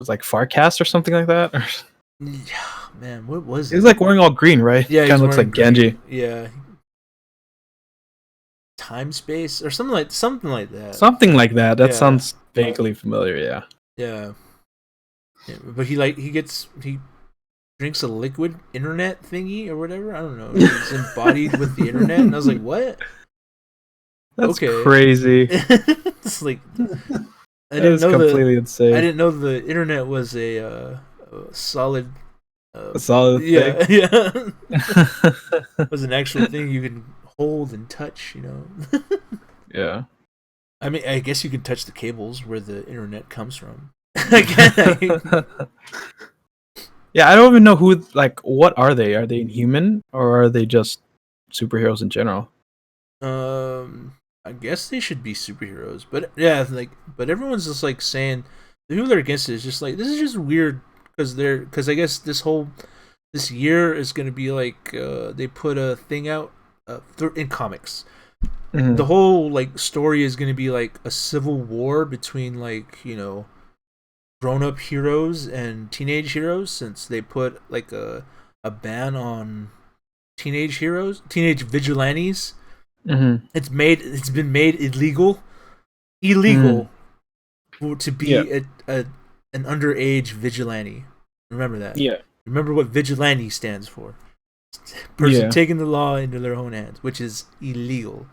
like Farcast or something like that? Yeah, man, what was it? He's like wearing all green, right? Yeah, kind of looks like green. Genji. Yeah. Time space or something like that. Something like that. That sounds vaguely familiar. Yeah. Yeah. But he drinks a liquid internet thingy or whatever. I don't know. He's embodied with the internet, and I was like, what? That's crazy. It's like I didn't know completely insane. I didn't know the internet was a solid. A solid thing. Yeah. It was an actual thing you can hold and touch, you know. Yeah. I mean, I guess you can touch the cables where the internet comes from. Yeah, I don't even know who. Like, what are they? Are they inhuman or are they just superheroes in general? I guess they should be superheroes, but yeah, but everyone's just like saying the people that are against it is just like, this is just weird because I guess this year is gonna be like they put a thing out in comics. Mm-hmm. The whole like story is gonna be like a civil war between like, you know, grown-up heroes and teenage heroes, since they put like a ban on teenage vigilantes. Mm-hmm. It's been made illegal to be an underage vigilante. Remember that. Yeah. Remember what vigilante stands for. Person taking the law into their own hands, which is illegal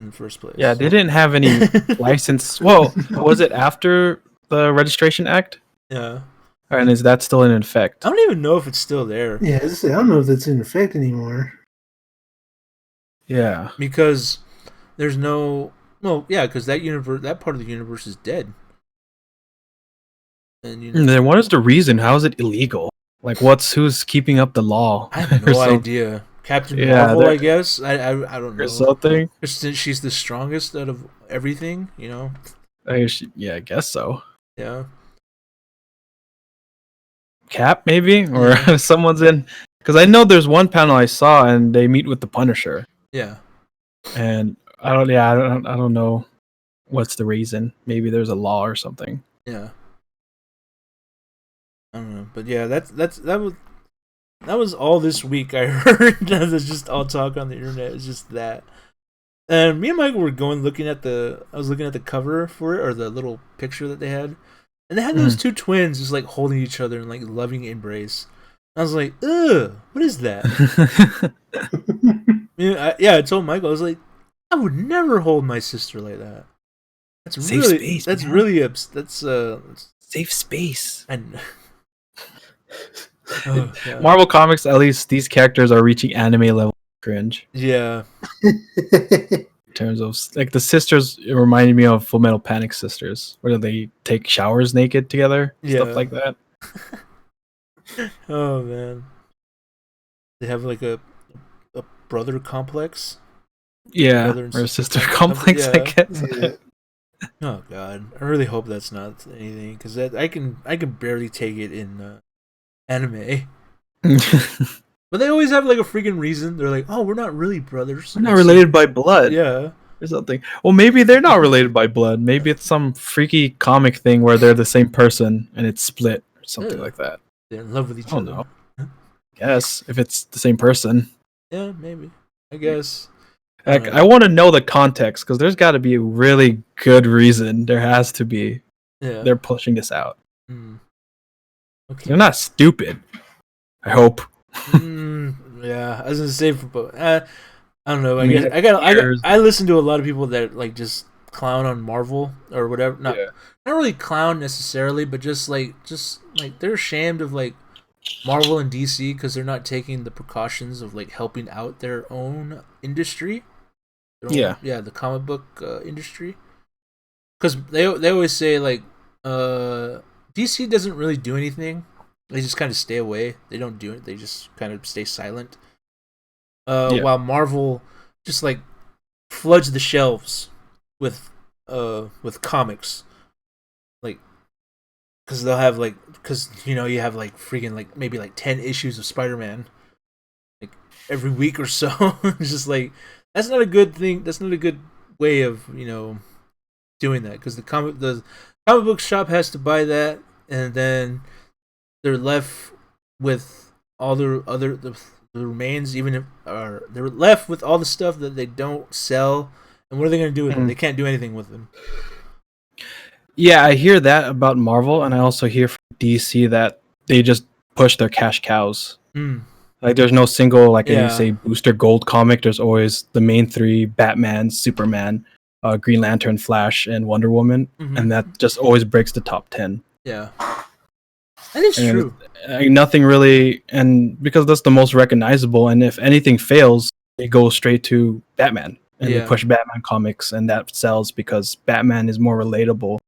in the first place. Yeah, they didn't have any license. Well, was it after the Registration Act? Yeah. And is that still in effect? I don't even know if it's still there. Yeah, I don't know if it's in effect anymore. Yeah. Because there's no... Well, yeah, because that part of the universe is dead. And you know, then what is the reason? How is it illegal? Like, who's keeping up the law? I have no idea. Captain Marvel, I guess. I don't know. Or something. She's the strongest out of everything, you know? I guess so. Yeah. Cap, maybe? Or someone's in... Because I know there's one panel I saw, and they meet with the Punisher. Yeah. And I don't know what's the reason. Maybe there's a law or something. Yeah. I don't know, but yeah, that was all this week. I heard that's just all talk on the internet. It's just that, and me and Michael were looking at the cover for it, or the little picture that they had, and they had those two twins just like holding each other in like loving embrace. I was like, ugh, what is that? I told Michael, I was like, I would never hold my sister like that. That's safe space. That's man. really that's safe space. And Marvel Comics, at least these characters are reaching anime level cringe. Yeah. In terms of like the sisters, it reminded me of Full Metal Panic sisters, where they take showers naked together, stuff like that. Oh man, they have like a brother complex. Yeah, or a sister complex. I guess. Yeah. Oh god, I really hope that's not anything, because I can barely take it in anime. But they always have like a freaking reason. They're like, oh, we're not really brothers. We're not related by blood. Yeah. Or something. Well, maybe they're not related by blood. Maybe it's some freaky comic thing where they're the same person and it's split or something like that. They're in love with each other. Know. Guess if it's the same person. Yeah, maybe. I guess. Like, I want to know the context, because there's got to be a really good reason. There has to be. Yeah. They're pushing this out. Okay. They're not stupid. I hope. Yeah, I was gonna say, I don't know. I listen to a lot of people that like just clown on Marvel or whatever. Not really clown necessarily, but just like they're ashamed of like Marvel and DC because they're not taking the precautions of like helping out their own industry. The comic book industry. Because they always say like DC doesn't really do anything. They just kind of stay away. They don't do it. They just kind of stay silent. While Marvel just like floods the shelves with comics, like because they'll have like you have like freaking like maybe like 10 issues of Spider-Man like every week or so. It's just like that's not a good thing. That's not a good way of doing that because the comic book shop has to buy that, and then they're left with all the remains, even if they're left with all the stuff that they don't sell. And what are they going to do with them? They can't do anything with them. Yeah, I hear that about Marvel, and I also hear from DC that they just push their cash cows. Like, there's no single, like, you say, Booster Gold comic. There's always the main three: Batman, Superman, Green Lantern, Flash, and Wonder Woman. And that just always breaks the top 10. Yeah. That is true. Nothing really, and because that's the most recognizable, and if anything fails, they go straight to Batman. And they push Batman comics, and that sells because Batman is more relatable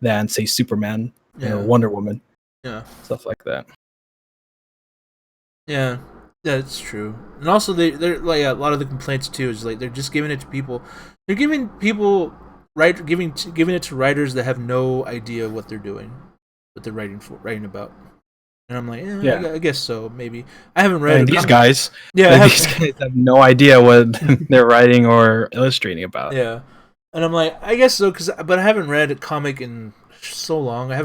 than, say, Superman or Wonder Woman. Yeah. Stuff like that. Yeah, that's true. And also, they're like a lot of the complaints too is like they're just giving it to people. They're giving people giving it to writers that have no idea what they're doing, what they're writing about. And I'm like, I guess so. Maybe I haven't read these guys. Yeah, these guys have no idea what they're writing or illustrating about. Yeah, and I'm like, I guess so, but I haven't read a comic in so long. I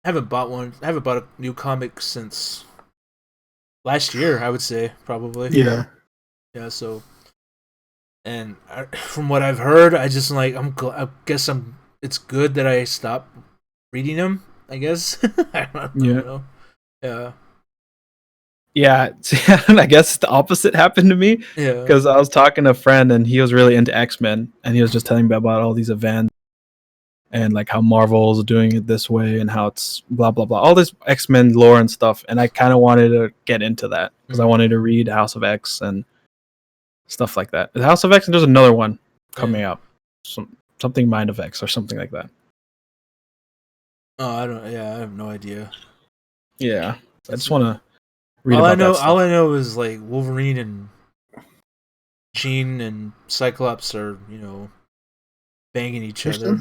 haven't bought one. I haven't bought a new comic since last year, I would say, probably. Yeah. Yeah. So, and from what I've heard, I just like I guess it's good that I stopped reading them. I guess. I don't know. Yeah. Yeah, I guess the opposite happened to me. Yeah. Because I was talking to a friend, and he was really into X-Men, and he was just telling me about all these events and like how Marvel's doing it this way and how it's blah blah blah, all this X-Men lore and stuff. And I kind of wanted to get into that because I wanted to read House of X and stuff like that. The House of X, and there's another one coming up, something Mind of X or something like that. Oh, I don't. Yeah, I have no idea. Yeah, I just want to read all about I know. that stuff. All I know is like Wolverine and Jean and Cyclops are banging each other.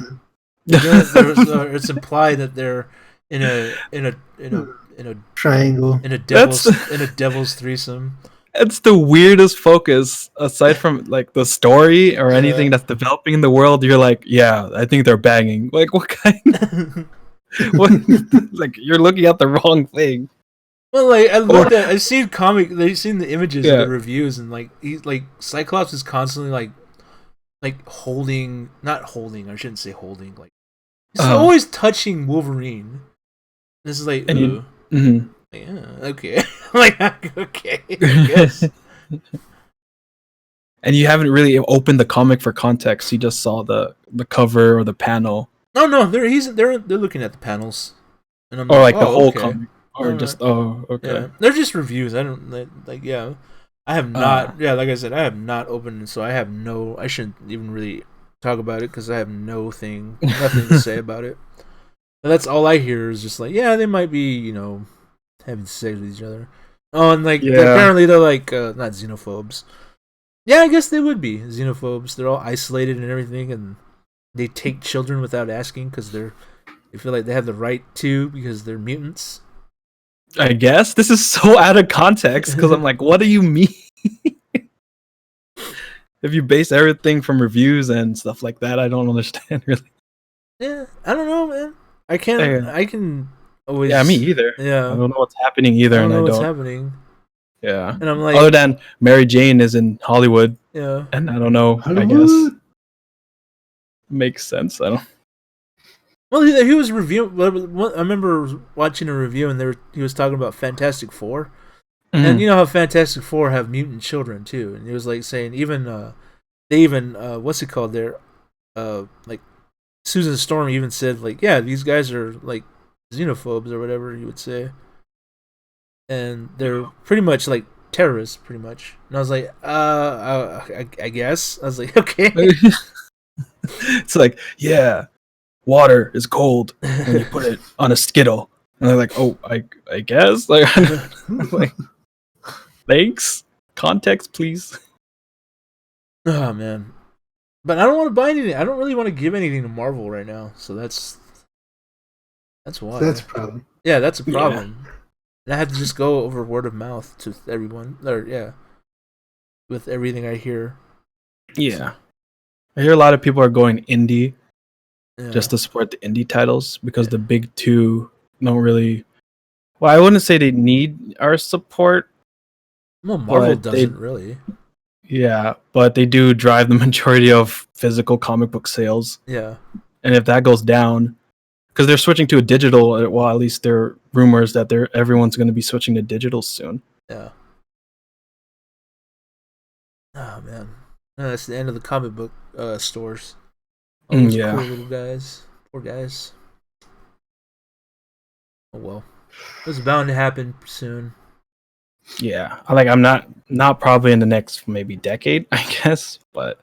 It's implied that they're in a triangle, in a devil's threesome. It's the weirdest focus aside from like the story or anything that's developing in the world. You're like, yeah, I think they're banging. Like, what kind? What? Like, you're looking at the wrong thing. Well, like I've seen the images and the reviews, and like Cyclops is constantly like not holding. I shouldn't say holding. Like he's always touching Wolverine. This is like, yeah, okay, like okay, I guess. And you haven't really opened the comic for context. You just saw the cover or the panel. No, they're looking at the panels, and I'm the whole comic, or just okay. Yeah. They're just reviews. I don't I have not. Like I said, I have not opened, so I have no. I shouldn't even really talk about it because I have nothing to say about it. And that's all I hear is just like, yeah, they might be, having sex with each other. Oh, and like apparently they're like not xenophobes. Yeah, I guess they would be xenophobes. They're all isolated and everything, and they take children without asking because they feel like they have the right to because they're mutants. I guess this is so out of context because I'm like, what do you mean? If you base everything from reviews and stuff like that, I don't understand really. Yeah, I don't know, man. I can always. Yeah, me either. Yeah, I don't know what's happening either. I don't know what's happening. Yeah, and I'm like, other than Mary Jane is in Hollywood. Yeah, and I don't know. I guess makes sense. I don't. Well, he was reviewing. I remember watching a review, and he was talking about Fantastic Four, And you know how Fantastic Four have mutant children too, and it was like saying what's it called there, like Susan Storm even said like, yeah, these guys are like xenophobes or whatever you would say, and they're pretty much like terrorists, pretty much. And I was like, I guess. I was like, okay. It's like, yeah, water is cold when you put it on a Skittle, and they're like, oh, I guess, like, like, thanks, context, please. Oh man, but I don't want to buy anything. I don't really want to give anything to Marvel right now, so that's why. That's a problem. Yeah, that's a problem. Yeah. And I have to just go over word of mouth to everyone, with everything I hear. Yeah, I hear a lot of people are going indie just to support the indie titles because the big two don't really. Well, I wouldn't say they need our support. Well, Marvel doesn't really. Yeah, but they do drive the majority of physical comic book sales. Yeah. And if that goes down, because they're switching to a digital, well, at least there are rumors that everyone's going to be switching to digital soon. Yeah. Oh, man. That's the end of the comic book stores. All those poor little guys. Poor guys. Oh, well. It was bound to happen soon. Yeah, like I'm not probably in the next maybe decade, I guess, but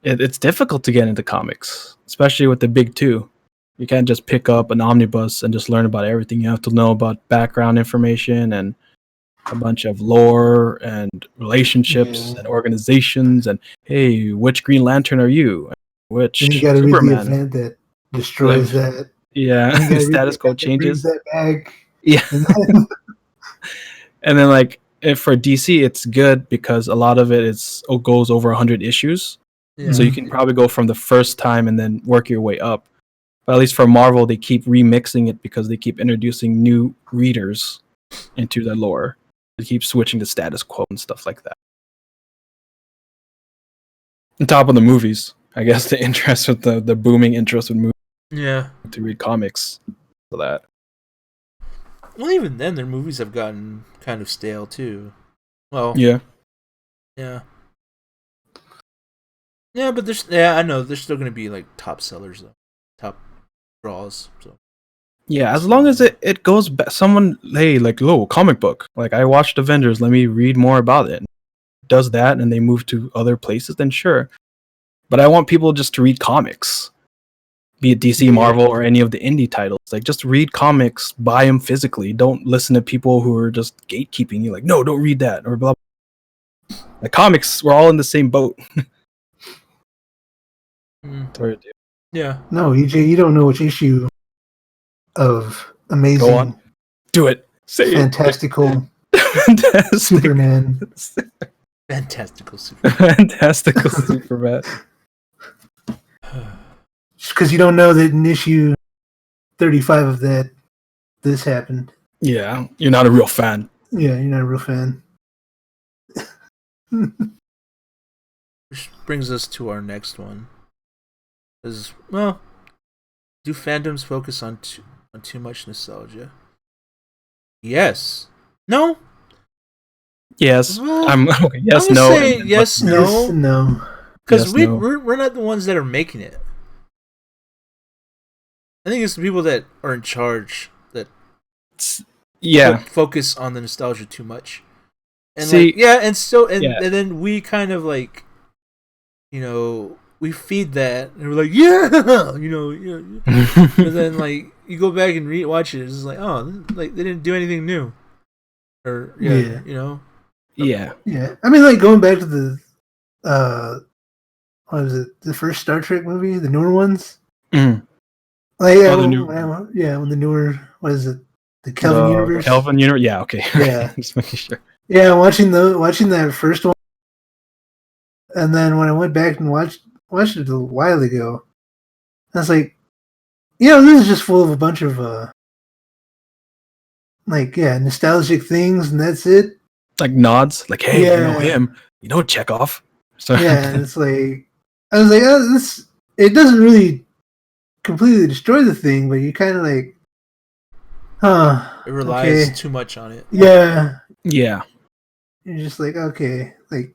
it's difficult to get into comics, especially with the big two. You can't just pick up an omnibus and just learn about everything. You have to know about background information and a bunch of lore and relationships and organizations and hey, which Green Lantern are you? Which and you gotta Superman? Read the event that destroys that. Yeah, the status quo changes. That bag. Yeah. And then, like, if for DC, it's good because a lot of it goes over 100 issues. Yeah. So you can probably go from the first time and then work your way up. But at least for Marvel, they keep remixing it because they keep introducing new readers into the lore. They keep switching the status quo and stuff like that. On top of the movies, I guess the interest with the booming interest with movies. Yeah. To read comics for that. Well, even then, their movies have gotten kind of stale too. Well, yeah, but I know they're still going to be like top sellers though, top draws. So yeah, as long as it goes back, someone comic book. Like I watched Avengers, let me read more about it. Does that, and they move to other places, then sure. But I want people just to read comics. Be it DC, Marvel, or any of the indie titles. Like, just read comics, buy them physically. Don't listen to people who are just gatekeeping you. Like, no, don't read that, or blah, blah. The comics, we're all in the same boat. Yeah. No, EJ, you don't know which issue of Amazing. Go on. Do it. Say Fantastical it. Superman. Fantastical Superman. Fantastical Superman. Because you don't know that in issue 35 of that, this happened. Yeah, you're not a real fan. Yeah, you're not a real fan. Which brings us to our next one. Well, do fandoms focus on too much nostalgia? Yes. No? Yes. Well, I'm okay. Yes, no. Say yes, no. No. Because we're not the ones that are making it. I think it's the people that are in charge that focus on the nostalgia too much. And and then we kind of like, we feed that and we're like, and then like you go back and watch it, it's like, oh, like they didn't do anything new. Or Yeah. I mean, like going back to the what was it? The first Star Trek movie, the newer ones. Mm. Like, when the newer, what is it? The Kelvin universe. Kelvin universe. Yeah. Okay. Yeah. Just making sure. Yeah, watching that first one, and then when I went back and watched it a while ago, I was like, this is just full of a bunch of nostalgic things, and that's it. Like nods, like, hey, you know him, Chekhov. So yeah, it's like I was like, it doesn't really completely destroy the thing, but you kind of like, It relies too much on it. Yeah. Yeah. You're just like, okay, like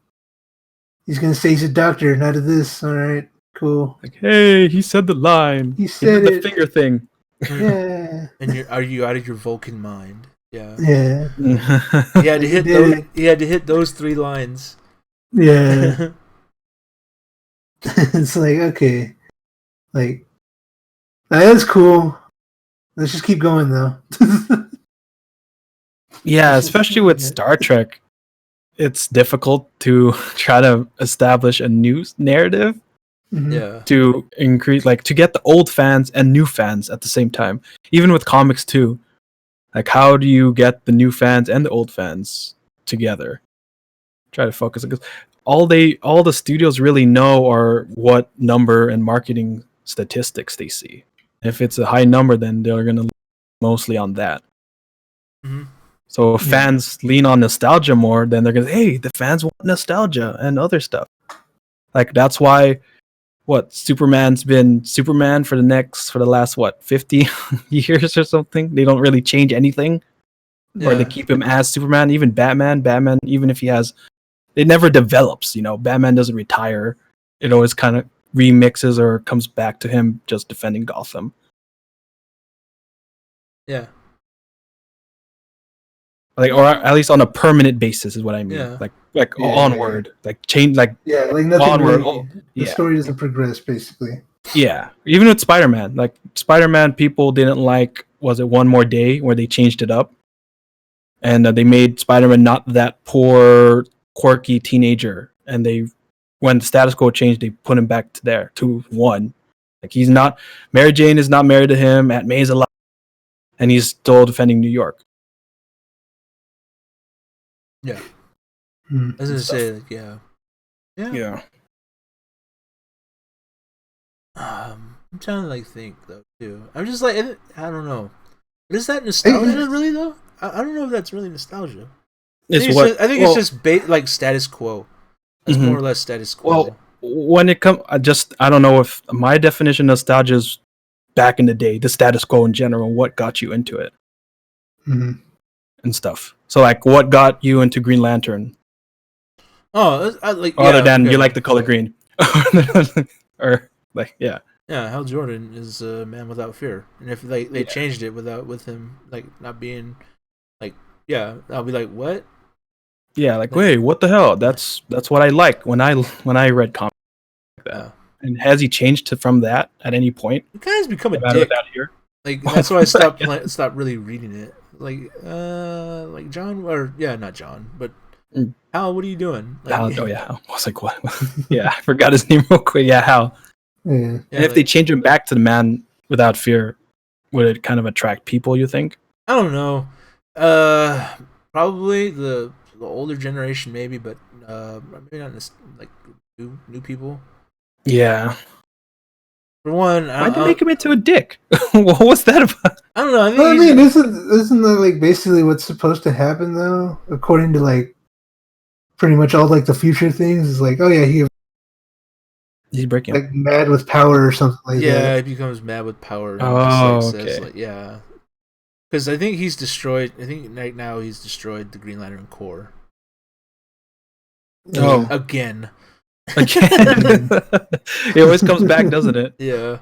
he's gonna say he's a doctor, not a this. All right, cool. Like, hey, he said the line. He said did the finger thing. Yeah. And are you out of your Vulcan mind? Yeah. Yeah. He had to hit those. He had to hit those 3 lines. Yeah. It's like, okay, like that's cool. Let's just keep going though. Yeah, especially with Star Trek, it's difficult to try to establish a new narrative. Mm-hmm. Yeah. To increase, like, to get the old fans and new fans at the same time. Even with comics too. Like, how do you get the new fans and the old fans together? Try to focus, because all the studios really know are what number and marketing statistics they see. If it's a high number, then they're gonna mostly on that. Mm-hmm. So if fans lean on nostalgia more, then they're gonna say, hey, the fans want nostalgia and other stuff. Like, that's why Superman's been Superman for the last 50 years or something. They don't really change anything. Or they keep him as Superman. Even Batman, even if it never develops, Batman doesn't retire. It always kind of remixes or comes back to him just defending Gotham. Yeah. Like, or at least on a permanent basis is what I mean. Yeah. Like onward, like change, like like nothing. Onward. Really, the story doesn't progress, basically. Yeah, even with Spider-Man, like Spider-Man, people didn't like. Was it One More Day where they changed it up, and they made Spider-Man not that poor, quirky teenager, and when the status quo changed, they put him back to one. Like, he's not. Mary Jane is not married to him. Aunt May's alive, and he's still defending New York. Yeah. I was gonna say, like, yeah. I'm trying to think though too. I'm just like, I don't know. Is that nostalgia really though? I don't know if that's really nostalgia. I think it's just status quo. It's more or less status quo. Well, when it comes, I don't know if my definition of nostalgia is back in the day, the status quo in general. What got you into it? Mm-hmm. And stuff. So, like, what got you into Green Lantern? Oh, other than you like the color green, or like, yeah. Yeah, Hal Jordan is a man without fear, and if they changed it with him not being I'll be like, what? Yeah, like, wait, what the hell? That's what I like when I read comics like that. Yeah. And has he changed from that at any point? He kind of become a dick. Here? That's why I stopped really reading it. Like John, or not John, but Hal, what are you doing? Hal, I was like, what? Yeah, I forgot his name real quick. Yeah, Hal. And if they change him back to the man without fear, would it kind of attract people, you think? I don't know. Probably the older generation, maybe, but maybe not new people. Yeah. For one, why'd they make him into a dick? What was that about? I don't know. Isn't that basically what's supposed to happen though? According to pretty much all the future things is he's breaking mad with power or something like that. Yeah, he becomes mad with power. And says, because I think he's destroyed. I think right now he's destroyed the Green Lantern Corps. Oh, again. It always comes back, doesn't it? Yeah.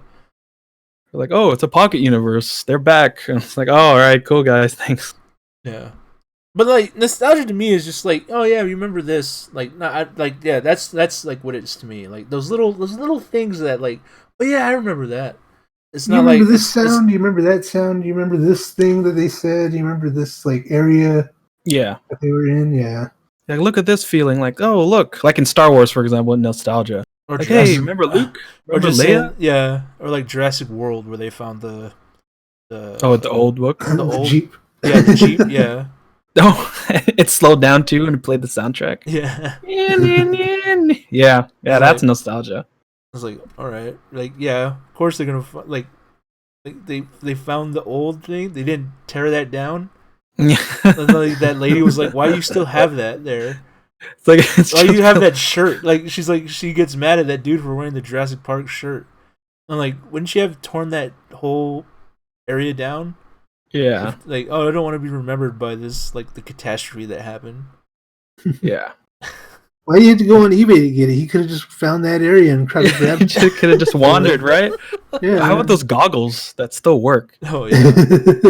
We're like, oh, it's a pocket universe. They're back. And it's like, oh, all right, cool, guys, thanks. Yeah. But nostalgia to me is just oh yeah, remember this? That's what it is to me. Those little things that oh yeah, I remember that. It's not remember this sound. Do you remember that sound? Do you remember this thing that they said? Do you remember this area? Yeah. That they were in. Yeah. Like, look at this feeling. Like, oh, look, like in Star Wars, for example, in nostalgia. Or hey, remember Luke? Remember Leia? Yeah. Or Jurassic World, where they found the old book, the Jeep. Yeah, the Jeep. Yeah. Oh, it slowed down too and it played the soundtrack. Yeah. Yeah, that's nostalgia. I was like, all right, of course they're gonna they found the old thing. They didn't tear that down. And that lady was like, "Why do you still have that there? It's why do you have that shirt?" She gets mad at that dude for wearing the Jurassic Park shirt. I'm like, wouldn't she have torn that whole area down? Yeah. Like, oh, I don't want to be remembered by this, like, the catastrophe that happened. Yeah. Why you had to go on eBay to get it? He could have just found that area and tried to grab it. He could have just wandered, right? Yeah. How about those goggles that still work? Oh, yeah.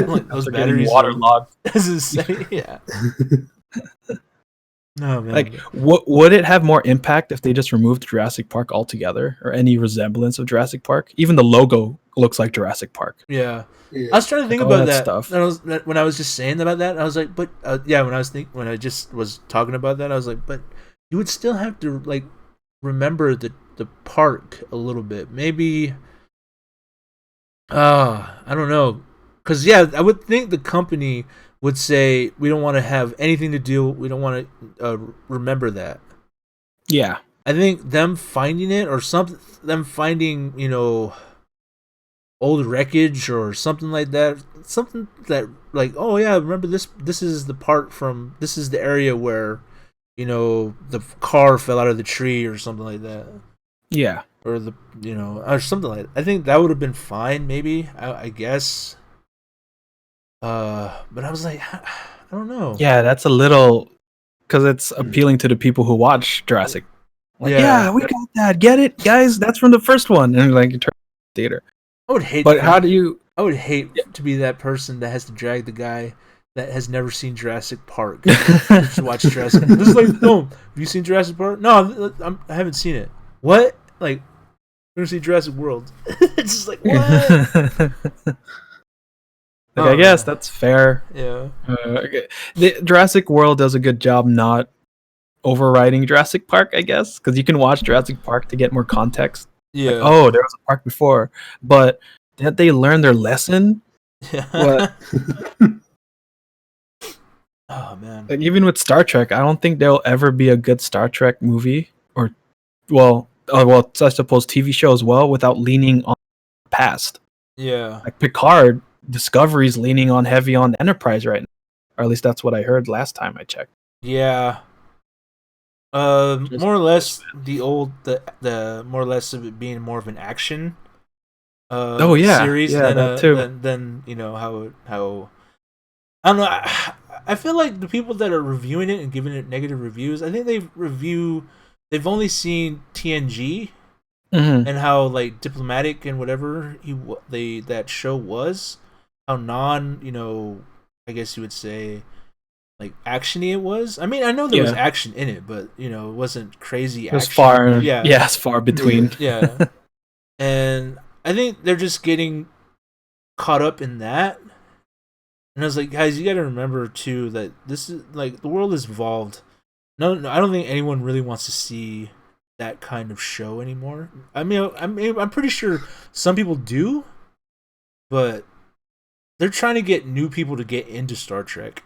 Like, those batteries waterlogged. As insane. Yeah. No, man. Like, would it have more impact if they just removed Jurassic Park altogether, or any resemblance of Jurassic Park? Even the logo looks like Jurassic Park. Yeah. I was trying to think about that stuff. When I was just saying about that, I was like, but when I just was talking about that, I was like, but you would still have to like remember the park a little bit, maybe. I don't know, because I would think the company would say we don't want to have anything to do. We don't want to remember that. Yeah, I think them finding it or them finding old wreckage or something like that. Something that like, oh yeah, remember this? This is the area where the car fell out of the tree or something like that. Yeah, or or something like that. I think that would have been fine, maybe. I guess. But I was like, I don't know. Yeah, that's a little, because it's appealing to the people who watch Jurassic. Like, yeah, we got that. Get it, guys? That's from the first one. And like, you turn the theater. I would hate. But how do you? I would hate to be that person that has to drag the guy that has never seen Jurassic Park to watch Jurassic. This is like, no, have you seen Jurassic Park? No, I haven't seen it. What? Like, we're gonna see Jurassic World. It's just like, what? Like, I guess that's fair. Yeah. The Jurassic World does a good job not overriding Jurassic Park, I guess, because you can watch Jurassic Park to get more context. Yeah. Like, oh, there was a park before, but did they learn their lesson? Yeah. What? Oh man. Like, even with Star Trek, I don't think there'll ever be a good Star Trek movie, or I suppose TV show as well, without leaning on the past. Yeah. Like Picard, Discovery's leaning on heavy on Enterprise right now, or at least that's what I heard last time I checked. Yeah. More or less the more or less of it being more of an action series than how I don't know. I feel like the people that are reviewing it and giving it negative reviews, I think they've only seen TNG and how like diplomatic and whatever that show was, how I guess you would say like actiony it was. I mean, I know there was action in it, but it wasn't crazy action. It was far, it's far between. Yeah. And I think they're just getting caught up in that. And I was like, guys, you got to remember too that this is like the world has evolved. No, I don't think anyone really wants to see that kind of show anymore. I mean, I'm pretty sure some people do, but they're trying to get new people to get into Star Trek,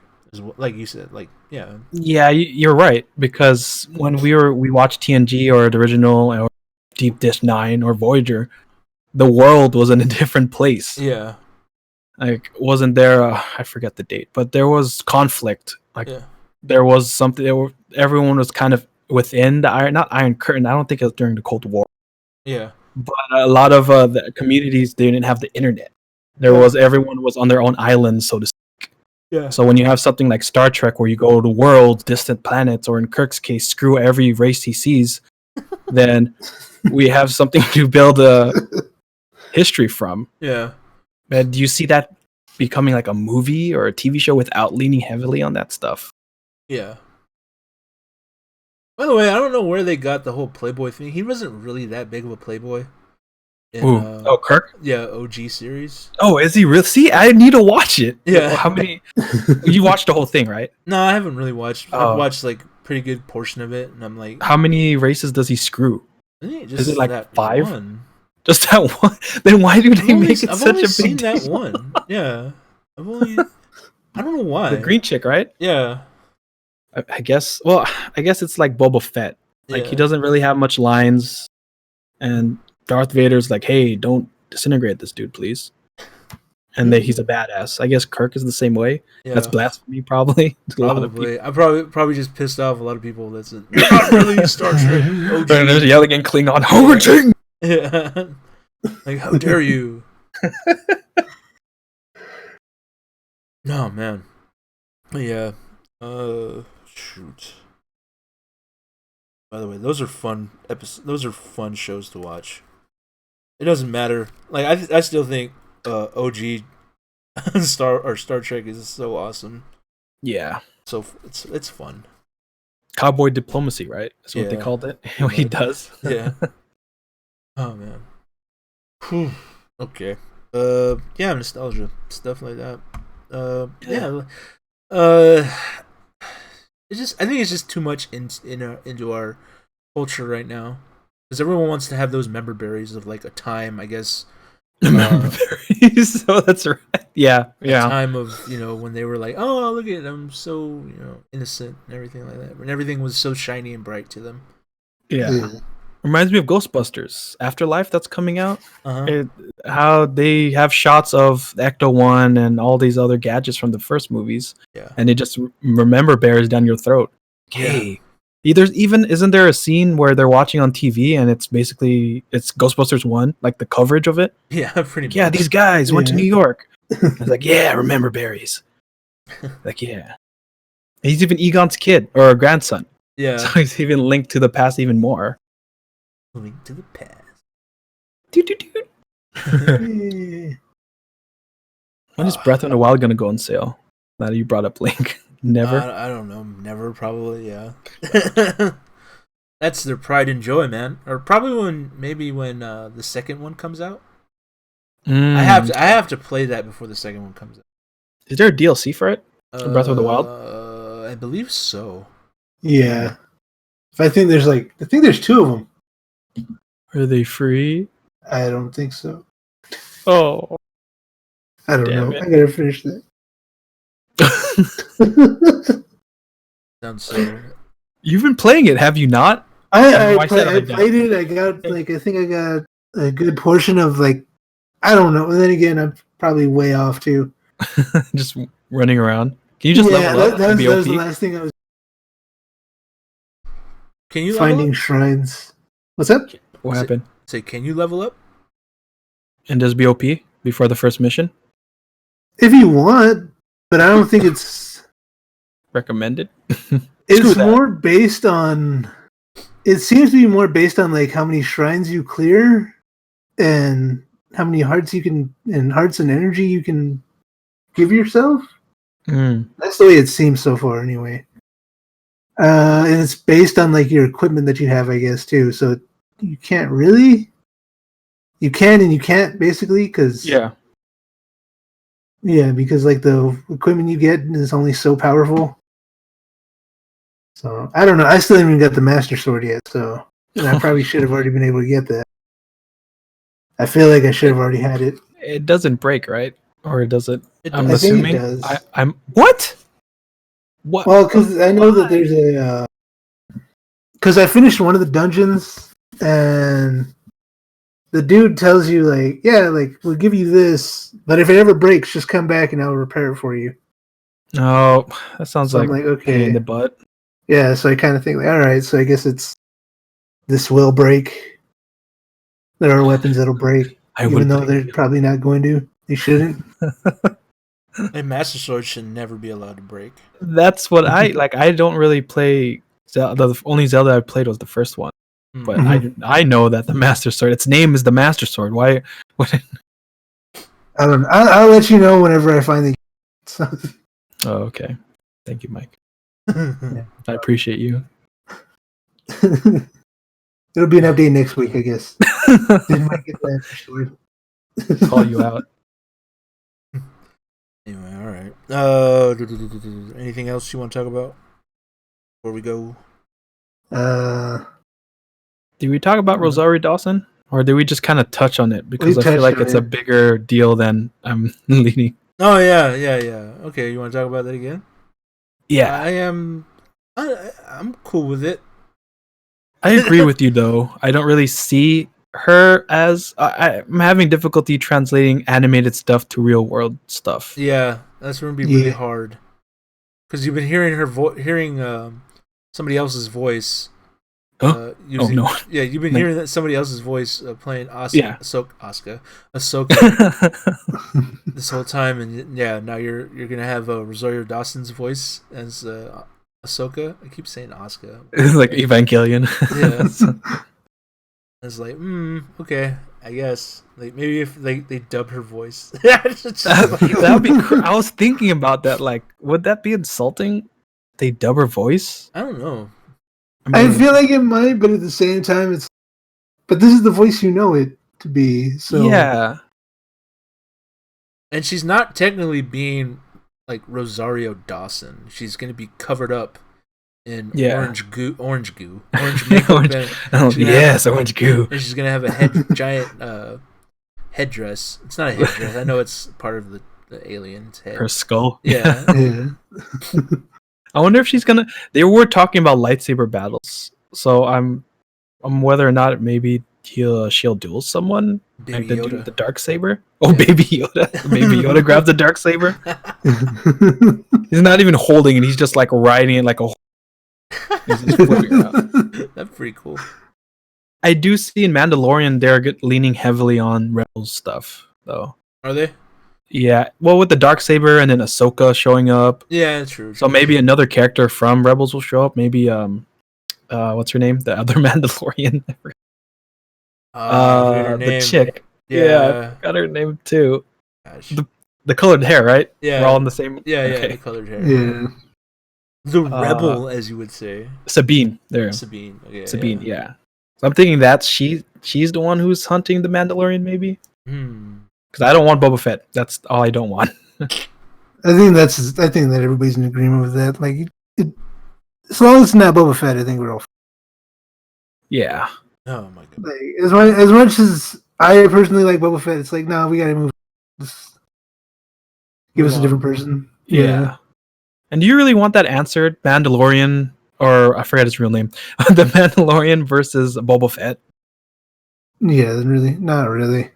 like you said. Like, yeah. Yeah, you're right, because when we watched TNG or the original or Deep Dish Nine or Voyager, the world was in a different place. Yeah. Like, wasn't there? I forget the date, but there was conflict. Like, there was something. Everyone was kind of within the Iron Curtain. I don't think it was during the Cold War. Yeah. But a lot of the communities, they didn't have the internet. Everyone was on their own island, so to speak. Yeah. So when you have something like Star Trek, where you go to worlds, distant planets, or in Kirk's case, screw every race he sees, then we have something to build a history from. Yeah. Do you see that becoming like a movie or a TV show without leaning heavily on that stuff? Yeah. By the way, I don't know where they got the whole Playboy thing. He wasn't really that big of a Playboy. Kirk? Yeah, OG series. Oh, is he really? See, I need to watch it. Yeah. How many? You watched the whole thing, right? No, I haven't really watched. I've watched like pretty good portion of it, and I'm like, how many races does he screw? Is it like 5? One. Just that one? Then why do they make it I've such only a seen big that deal? one. Yeah, I don't know why. The green chick, right? Yeah. I guess. Well, I guess it's like Boba Fett. Like, he doesn't really have much lines, and Darth Vader's like, "Hey, don't disintegrate this dude, please." And then he's a badass. I guess Kirk is the same way. Yeah. That's blasphemy, probably. Probably. I probably just pissed off a lot of people. That's not really Star Trek. And they're yelling in Klingon, "Ho-ching!" Yeah. Like, how dare you? No, man. Yeah. Shoot. By the way, those are fun episodes. Those are fun shows to watch. It doesn't matter. Like I still think OG Star Trek is so awesome. Yeah. So it's fun. Cowboy diplomacy, right? That's what they called it. What he does. Yeah. Oh man. Whew. Okay. Yeah, nostalgia stuff like that. Yeah. It's just I think it's just too much into our culture right now because everyone wants to have those member berries of like a time, I guess. Member berries. So that's right. Yeah. Yeah. Time of when they were like, oh look at them, so innocent and everything like that. When everything was so shiny and bright to them. Yeah. Reminds me of Ghostbusters Afterlife that's coming out. Uh-huh. How they have shots of Ecto-1 and all these other gadgets from the first movies. Yeah. And they just remember bears down your throat. Okay. Yeah. Isn't there a scene where they're watching on TV and it's Ghostbusters 1, like the coverage of it? Yeah, pretty much. Yeah, these guys went to New York. I was like, yeah, remember berries. Like, yeah. He's even Egon's kid or grandson. Yeah. So he's even linked to the past even more. Link to the past. When is Breath of the Wild gonna go on sale? Now that you brought up Link, never. I don't know. Never, probably. Yeah. That's their pride and joy, man. Or probably when the second one comes out. I have to play that before the second one comes out. Is there a DLC for it? For Breath of the Wild? I believe so. Yeah. I think there's 2 of them. Are they free? I don't think so. Oh. I don't know. It. I gotta finish that. Sounds so. You've been playing it, have you not? I played it. I got I think I got a good portion of I don't know. And then again, I'm probably way off too. Just running around. Can you just level up? That was the last thing I was. Can you finding shrines? What's up? What happened? Say, can you level up? And does BOP before the first mission? If you want, but I don't think it's recommended. It's more based on. It seems to be more based on how many shrines you clear, and how many hearts and energy you can give yourself. That's the way it seems so far, anyway. And it's based on your equipment that you have, I guess, too. So you can't really. You can and you can't, basically, because because the equipment you get is only so powerful. So I don't know. I still haven't even got the Master Sword yet, so I probably should have already been able to get that. I feel like I should have already had it. It doesn't break, right? Or does it? I'm assuming. Think it does. I'm what? What? Well, because I know that there's a. Because I finished one of the dungeons, and the dude tells you we'll give you this, but if it ever breaks, just come back and I'll repair it for you. Oh, that sounds like okay in the butt. Yeah, so I kind of think all right, so I guess this will break. There are weapons that'll break, even though they're probably not going to. They shouldn't. A Master Sword should never be allowed to break. That's what I like. I don't really play Zelda. The only Zelda I played was the first one. But I know that the Master Sword, its name is the Master Sword. Why? I don't know. I'll let you know whenever I find the. Oh, okay. Thank you, Mike. I appreciate you. It'll be an update next week, I guess. Didn't Mike get the Master Sword? Call you out. Anyway, all right. Anything else you want to talk about before we go? Did we talk about Rosario Dawson, or did we just kind of touch on it? Because I feel like it's a bigger deal than I'm leading. Oh yeah. Okay, you want to talk about that again? Yeah, I'm cool with it. I agree with you, though. I don't really see her as. I'm having difficulty translating animated stuff to real world stuff. Yeah, that's going to be really hard. Because you've been hearing her hearing somebody else's voice Oh no! Yeah, you've been hearing that somebody else's voice playing Ahsoka this whole time, and now you're gonna have Rosario Dawson's voice as Ahsoka. I keep saying Asuka. Like Evangelion. Yeah. It's like, okay, I guess. Like maybe if they dub her voice, that would be. I was thinking about that. Like, would that be insulting? They dub her voice? I don't know. I feel like it might, but at the same time, it's. But this is the voice you know it to be. So yeah. And she's not technically being like Rosario Dawson. She's going to be covered up in orange goo, orange makeup. Orange goo. And she's going to have a giant headdress. It's not a headdress. I know it's part of the alien's head. Her skull. Yeah. I wonder if she's gonna. They were talking about lightsaber battles, so I'm whether or not maybe she'll duel someone. Baby like the Yoda. dude with the dark saber. Oh, Baby Yoda! Baby Yoda grabs the dark saber. He's not even holding it. He's just like riding it like a. He's just flipping around. That's pretty cool. I do see in Mandalorian they're leaning heavily on Rebels stuff, though. Are they? Yeah, well, with the darksaber and then Ahsoka showing up. Yeah, true. So maybe another character from Rebels will show up. Maybe what's her name? The other Mandalorian. The chick. Yeah, I got her name too. Gosh. The colored hair, right? Yeah, we're all in the same. Yeah, the colored hair. Yeah. The rebel, as you would say. Sabine. There. Sabine. Okay, Sabine. Yeah. So I'm thinking that she's the one who's hunting the Mandalorian, maybe. Because I don't want Boba Fett. That's all I don't want. I think that everybody's in agreement with that. Like, as long as it's not Boba Fett, I think we're all. Yeah. Oh my god. Like, as much as I personally like Boba Fett, it's like, no, we gotta move. Give us a different person. Yeah. And do you really want that answered? Mandalorian, or I forget his real name. The Mandalorian versus Boba Fett. Yeah, really, not really.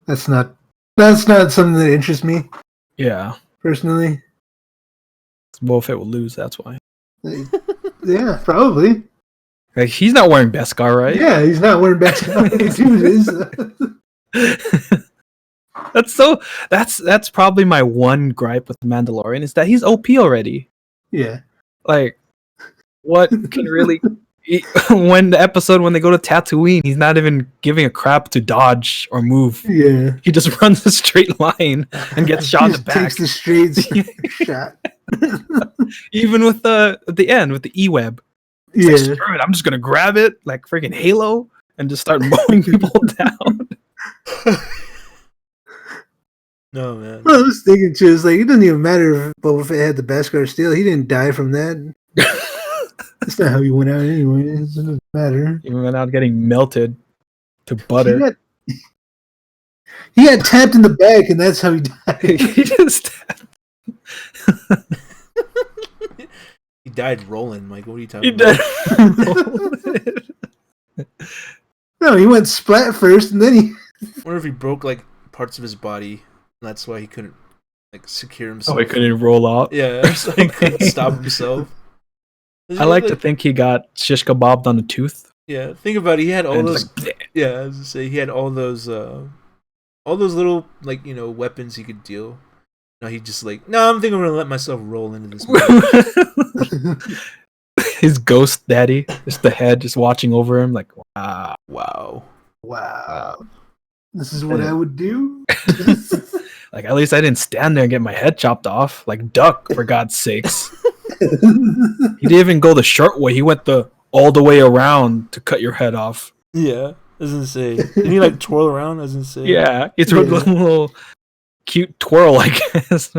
That's not something that interests me. Yeah. Personally. Boba Fett will lose, that's why. Yeah, probably. Like, he's not wearing Beskar, right? Yeah, he's not wearing Beskar. That's probably my one gripe with the Mandalorian is that he's OP already. Yeah. Like, what can really... when they go to Tatooine, he's not even giving a crap to dodge or move. Yeah. He just runs a straight line and gets shot in the back. Takes the straight shot. Even with at the end, with the E-Web. Like, screw it, I'm just going to grab it like freaking Halo and just start mowing people down. No, man. Well, I was thinking too, it's like, it doesn't even matter if Boba Fett had the Beskar steel. He didn't die from that. That's not how he went out anyway. It doesn't matter. He went out getting melted to butter. He got tapped in the back, and that's how he died. He just He died rolling. Like, what are you talking about? No, he went splat first, and then he... I wonder if he broke, like, parts of his body. And that's why he couldn't, like, secure himself. Oh, he couldn't roll out? Yeah, so he couldn't stop himself. I like to think he got shish kebabbed on the tooth. Yeah, think about it. He had all those. Like, yeah, I was gonna say he had all those little, like, weapons he could deal. No, he just like, no, I'm thinking I'm gonna let myself roll into this movie. His ghost daddy, just the head, just watching over him, like, wow. This is what I would do. Like, at least I didn't stand there and get my head chopped off, like Duck, for God's sakes. He didn't even go the short way. He went all the way around to cut your head off. Yeah, doesn't say. Did he like twirl around? Doesn't say. Yeah, it's a little cute twirl, I guess.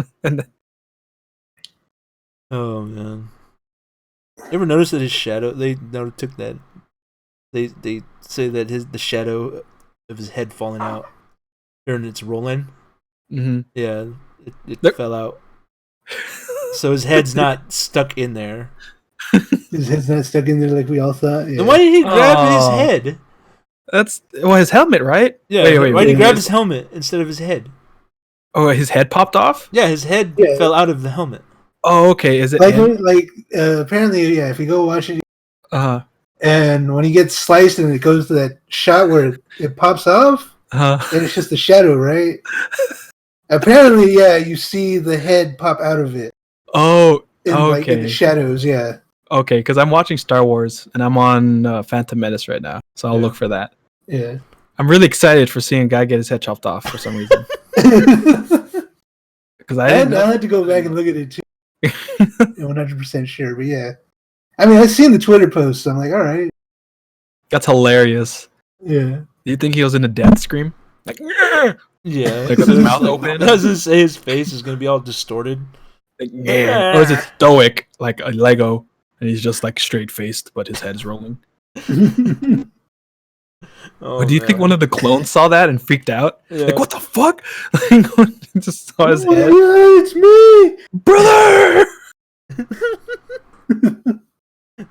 Oh man, you ever notice that his shadow? They took that. They say that the shadow of his head falling out during its rolling. Mm-hmm. Yeah, it fell out. So his head's not stuck in there. His head's not stuck in there like we all thought. Yeah. Then why did he grab his head? That's his helmet, right? Yeah. Why did he grab his helmet instead of his head? Oh, his head popped off? Yeah, his head fell out of the helmet. Oh, okay. Is it apparently? Yeah. If you go watch it, And when he gets sliced and it goes to that shot where it pops off, and it's just a shadow, right? Apparently, yeah, you see the head pop out of it. Oh, like in the shadows, yeah. Okay, because I'm watching Star Wars and I'm on Phantom Menace right now, so I'll look for that. Yeah. I'm really excited for seeing a guy get his head chopped off for some reason. Because I had to go back and look at it too. 100% sure, but yeah. I mean, I've seen the Twitter posts, so I'm like, all right. That's hilarious. Yeah. Do you think he was in a death scream? Like, yeah. Like with his mouth open? Doesn't say his face is going to be all distorted. Like, or is it stoic, like a Lego, and he's just like straight faced, but his head's rolling? Do you think one of the clones saw that and freaked out? Yeah. Like, what the fuck? Like, just saw his head. Yeah, it's me, brother.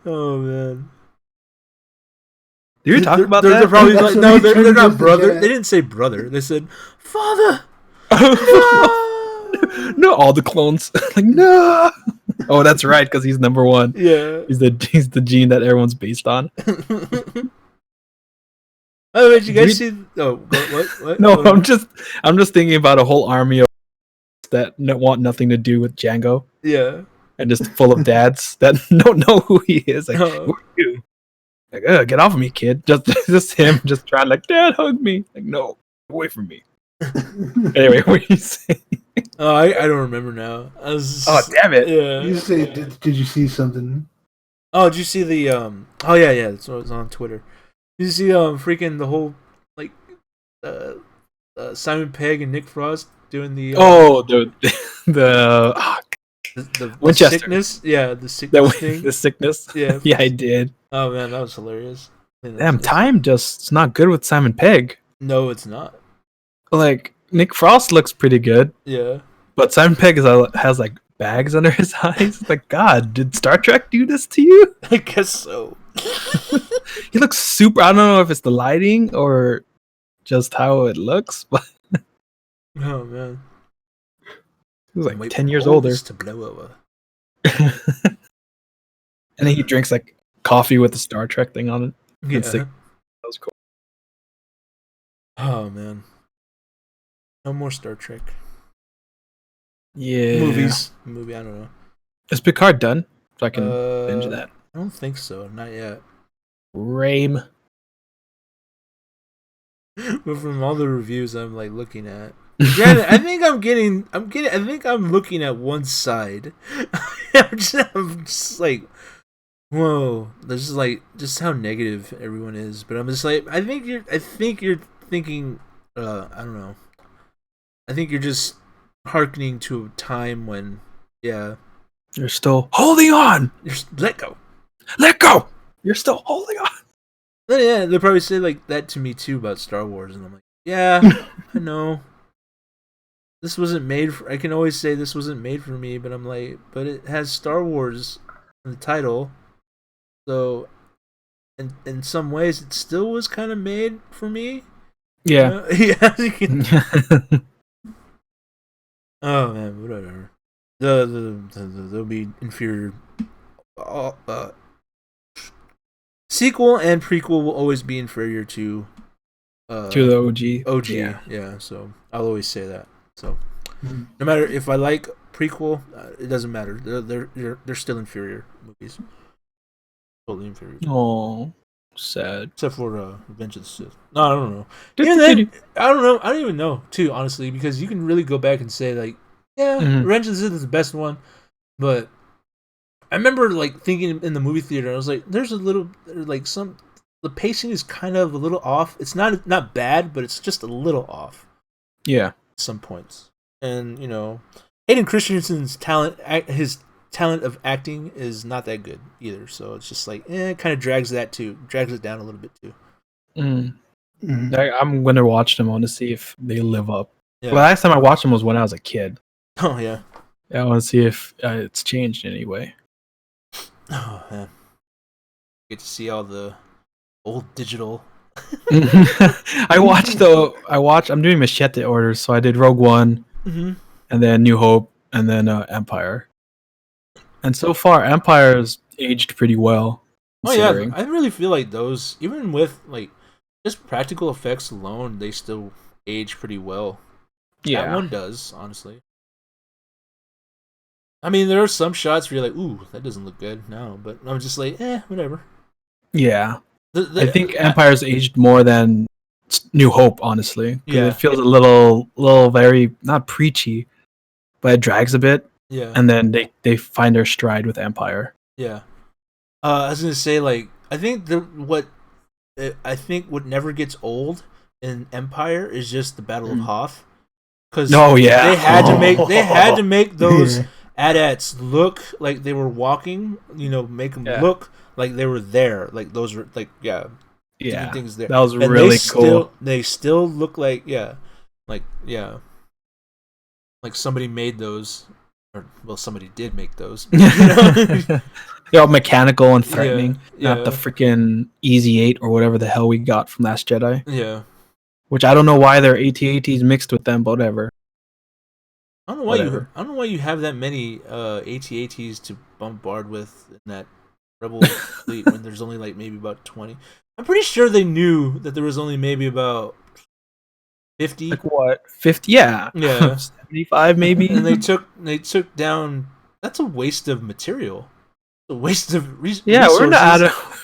Oh man. Did you talk about that? They're probably like, no, they're not brother. They didn't say brother. They said father. No, all the clones. Like, no. Oh, that's right, because he's number one. Yeah. He's the gene that everyone's based on. Oh, did you guys see? Oh, what? No, I'm just thinking about a whole army of that want nothing to do with Django. Yeah. And just full of dads that don't know who he is. Like, who are you? Like, get off of me, kid. Just him, just trying, like, Dad, hug me. Like, no, away from me. Anyway, what are you saying? Oh, I don't remember now. Oh, damn it! Yeah. You say, did you see something? Oh, did you see the Oh yeah, that's what was on Twitter. Did you see freaking the whole like Simon Pegg and Nick Frost doing the the Winchester. Sickness? Yeah, the sickness thing. The sickness? Yeah. Yeah, I did. Oh man, that was hilarious. Damn, time it's not good with Simon Pegg. No, it's not. Like, Nick Frost looks pretty good. Yeah. But Simon Pegg has like bags under his eyes. Like, God, did Star Trek do this to you? I guess so. He looks super. I don't know if it's the lighting or just how it looks, but oh man, he was like 10 years older. To blow over. And then he drinks like coffee with the Star Trek thing on it. Yeah, that was cool. Oh man, no more Star Trek. Yeah, movie. I don't know. Is Picard done? So I can binge that. I don't think so. Not yet. Rame. But from all the reviews I'm like looking at, granted, I think I'm looking at one side. I'm just like, whoa, this is like just how negative everyone is. But I'm just like, I think you're thinking, I don't know. I think you're just hearkening to a time when, yeah, you're still holding on. Let go. You're still holding on. Yeah, they'll probably say like that to me too about Star Wars, and I'm like, yeah, I know. This wasn't made for. I can always say this wasn't made for me, but I'm like, but it has Star Wars in the title, so in some ways it still was kind of made for me. Yeah. Yeah. Oh man, whatever. There'll be inferior. Sequel and prequel will always be inferior to the OG. OG, yeah. So I'll always say that. So no matter if I like prequel, it doesn't matter. They're still inferior movies. Totally inferior. Oh, sad. Except for Revenge of the Sith. No, I don't know. Even then, I don't know. I don't even know too, honestly, because you can really go back and say like, yeah, Revenge of the Sith is the best one, but I remember like thinking in the movie theater, I was like, there's a little like the pacing is kind of a little off. It's not bad, but it's just a little off. Yeah, at some points. And you know, Hayden Christensen's talent of acting is not that good either. So it's just like, it kind of drags it down a little bit too. I'm gonna watch them. I want to see if they live up. Yeah. The last time I watched them was when I was a kid. Oh yeah. I want to see if it's changed in any way. Oh man, get to see all the old digital. I'm doing Machete orders, so I did Rogue One, and then New Hope, and then Empire. And so far, Empire's aged pretty well. Oh yeah, I really feel like those, even with like just practical effects alone, they still age pretty well. Yeah, that one does, honestly. I mean, there are some shots where you're like, "Ooh, that doesn't look good." No, but I'm just like, whatever. Yeah, I think Empire's aged more than New Hope, honestly, because it feels a little very not preachy, but it drags a bit. Yeah, and then they find their stride with Empire. Yeah, I was gonna say, like, I think what never gets old in Empire is just the Battle of Hoth. Because they had to make those AT-ATs look like they were walking. Make them look like they were there. Like those were like different things there. That was really cool. They still look like like somebody made those, or somebody did make those. They're all mechanical and threatening, not the freaking Easy 8 or whatever the hell we got from Last Jedi. Yeah. Which I don't know why they're AT-ATs mixed with them, but whatever. I don't know why you have that many AT-ATs to bombard with in that Rebel fleet when there's only like maybe about 20. I'm pretty sure they knew that there was only maybe about 50. Like what? 50? Yeah. 75 maybe. And they took down. That's a waste of material. A waste of resources. Yeah,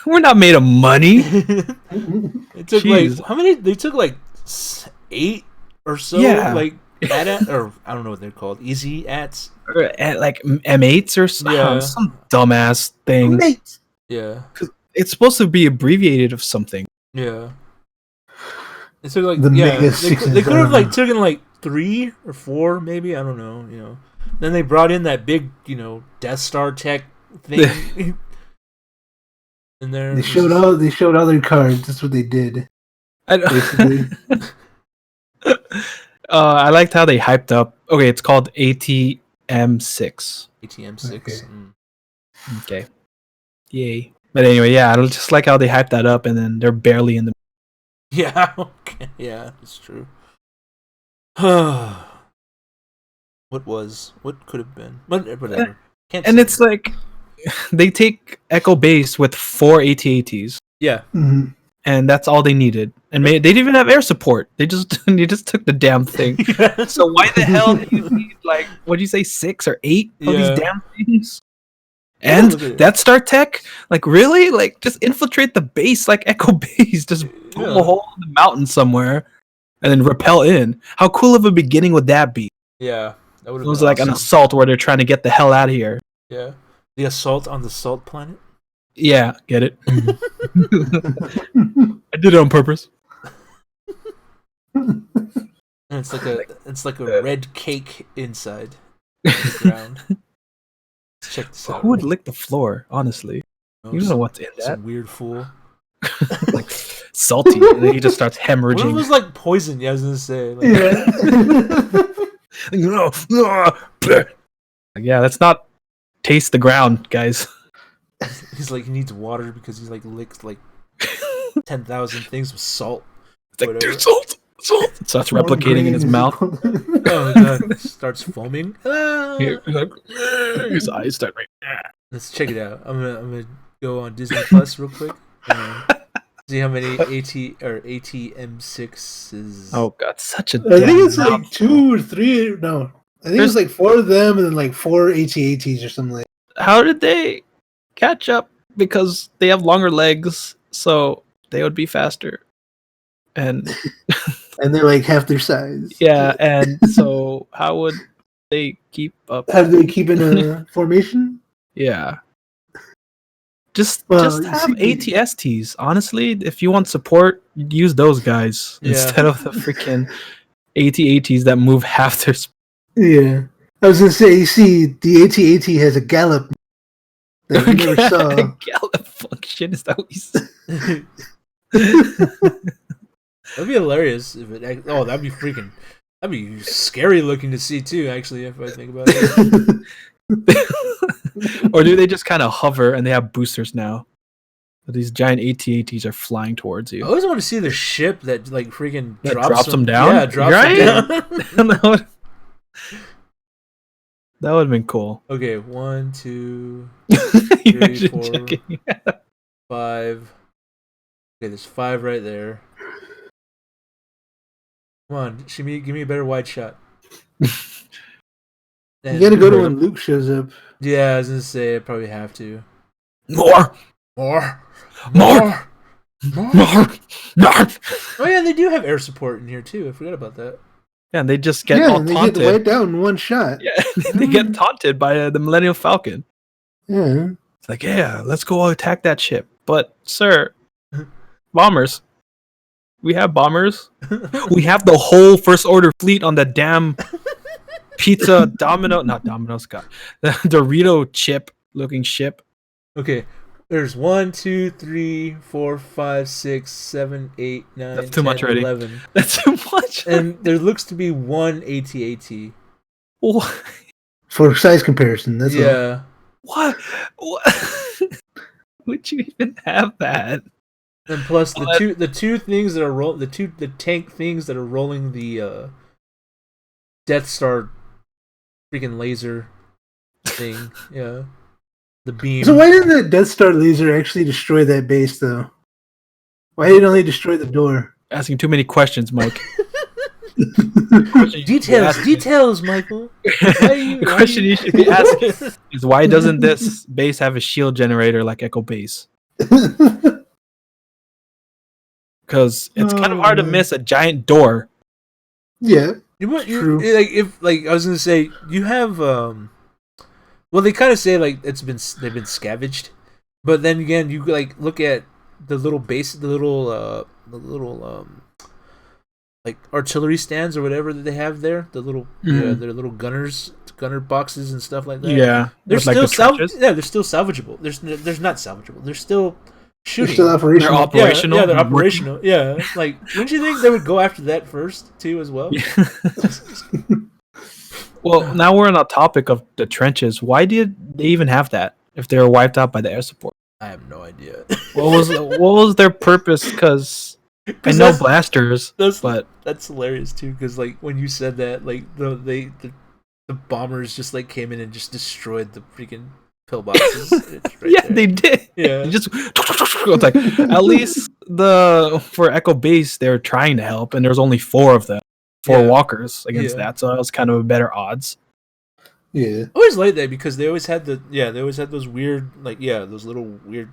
we're not made of money. It took like how many? They took like 8 or so. Yeah. Like AT-AT, or I don't know what they're called. Easy ATs. Or like M8s or some dumbass thing. M8. Yeah. It's supposed to be abbreviated of something. Yeah. It took like they could have like taken like 3 or 4 maybe, I don't know, Then they brought in that big, Death Star tech thing. In there. They showed all their cards. That's what they did. Basically. I liked how they hyped up. Okay, it's called ATM6. ATM6. Okay. Yay. But anyway, I just like how they hyped that up, and then they're barely in the. Yeah. Okay. Yeah, it's true. What could have been? Whatever. It's like they take Echo Base with 4 AT-ATs. Yeah. Mm-hmm. And that's all they needed. And they didn't even have air support. They just took the damn thing. So why the hell do you need, like, what do you say, 6 or 8 of these damn things? And that Star Tech, like, really? Like, just infiltrate the base like Echo Base. Just pull a hole in the mountain somewhere and then rappel in. How cool of a beginning would that be? Yeah. It was like an assault where they're trying to get the hell out of here. Yeah. The assault on the salt planet? Yeah, get it? I did it on purpose. And it's like a red cake inside the ground. Let's check this out. Who would lick the floor, honestly? You don't know what's in that. Some weird fool. Like salty, and then he just starts hemorrhaging. What if it was like poison? Yeah, I was gonna say. Yeah, that's not taste the ground, guys. He's like, he needs water because he's like licked like 10,000 things with salt. It's like, dude, salt. It starts replicating in his mouth. Oh god, starts foaming. His eyes start right. Let's check it out. I'm gonna go on Disney Plus real quick. See how many ATM6 is. Oh god, such a. I think it's like 2 or 3. No, I think it's like 4 of them and then like 4 AT-ATs or something like. How did they catch up? Because they have longer legs, so they would be faster. And they're like half their size. Yeah, and so how would they keep up? How do they keep in a formation? Yeah. Just have ATSTs. Honestly, if you want support, use those guys instead of the freaking AT-ATs that move half their speed. Yeah. I was going to say, you see, the AT-AT has a gallop that you never saw. A gallop function? Is that what you said? That'd be hilarious if it. Oh, that'd be scary looking to see too. Actually, if I think about it. Or do they just kind of hover and they have boosters now? These giant AT-ATs are flying towards you. I always want to see the ship that like freaking drops them down. Yeah, drops them down. That would have been cool. Okay, 1, 2, 3, 4, 5. Okay, there's 5 right there. Come on, give me a better wide shot. You gotta go to when Luke shows up. Yeah, I was gonna say I probably have to. More. Oh yeah, they do have air support in here too. I forgot about that. Yeah, and they just get all taunted. They get wiped out in one shot. Yeah, they get taunted by the Millennium Falcon. Yeah. It's like, yeah, let's go attack that ship. But, sir, bombers. We have bombers. We have the whole First Order fleet on the damn pizza Dorito chip looking ship. Okay, there's 1, 2, 3, 4, 5, 6, 7, 8, 9, That's too 10, much already. 11. That's too much. And there looks to be 1 AT-AT. What? For size comparison, that's all. What? Would you even have that? And plus the two things that are the tank things that are rolling the Death Star freaking laser thing. Yeah. The beam. So why didn't the Death Star laser actually destroy that base, though? Why did it only destroy the door? Asking too many questions, Mike. Details, Michael. The question you should be asking is why doesn't this base have a shield generator like Echo Base? Because it's kind of hard to miss a giant door. Yeah, true. I was gonna say, you have well, they kind of say like they've been scavenged, but then again, you like look at the little base, the little like artillery stands or whatever that they have there, their little gunner boxes and stuff like that. Yeah, they're still they're still salvageable. There's not salvageable. They're still shooting. They're still operational. They're operational. Yeah, they're operational. Yeah, like wouldn't you think they would go after that first too as well? Yeah. Well, now we're on the topic of the trenches. Why did they even have that if they were wiped out by the air support? I have no idea. What was their purpose? Because I know blasters, but that's hilarious too. Because like when you said that, like the bombers just like came in and just destroyed the freaking pillboxes. Yeah, they did. Yeah, just it's like at least for Echo Base they were trying to help, and there's only 4 of them. 4 walkers against that, so that was kind of a better odds. Yeah, I always liked that because they always had those weird those little weird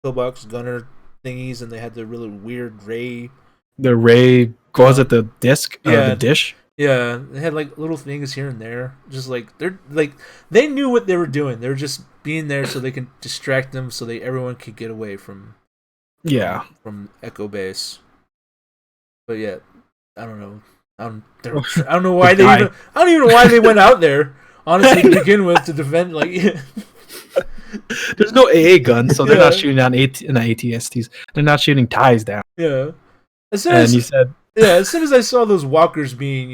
pillbox gunner thingies, and they had the really weird ray. The ray was it the disc? The dish. Yeah, they had like little things here and there, just like they knew what they were doing. They were just being there so they can distract them, so everyone could get away from Echo Base. But yeah, I don't know. I don't know why I don't even know why they went out there. Honestly, to begin with, to defend There's no AA guns, so they're not shooting down ATSTs. They're not shooting ties down. Yeah. As soon as I saw those walkers being,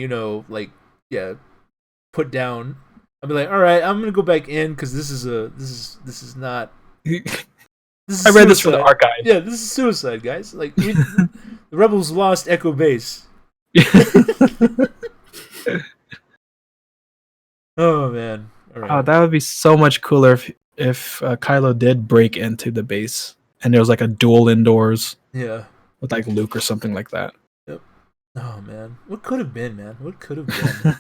put down, I'd be like, all right, I'm gonna go back in because this is not. I read this from the archive. Yeah, this is suicide, guys. Like the rebels lost Echo Base. Oh man! Right. Oh, that would be so much cooler if Kylo did break into the base and there was like a duel indoors. Yeah, with like Luke or something like that. Yep. Oh man, what could have been, man? What could have been?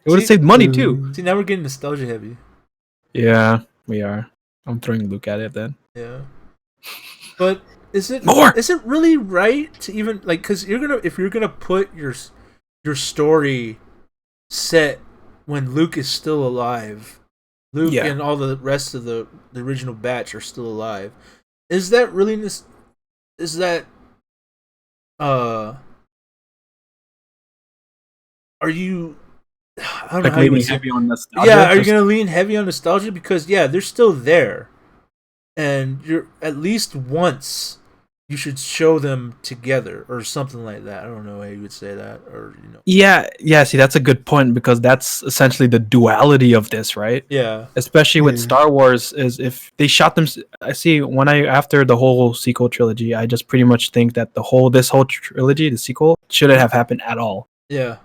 It would have saved money too. See, now we're getting nostalgia heavy. Yeah, we are. I'm throwing Luke at it then. Yeah, but is it really right to even because if you're gonna put your story set when Luke is still alive, Luke and all the rest of the original batch are still alive, is that really are you I don't know how you would say. Heavy on nostalgia? Yeah, are you gonna lean heavy on nostalgia because they're still there, and you're at least once you should show them together or something like that. I don't know how you would say that, or Yeah. See, that's a good point because that's essentially the duality of this, right? Yeah. Especially with Star Wars, is if they shot them. I see after the whole sequel trilogy, I just pretty much think that this whole trilogy, the sequel, shouldn't have happened at all. Yeah.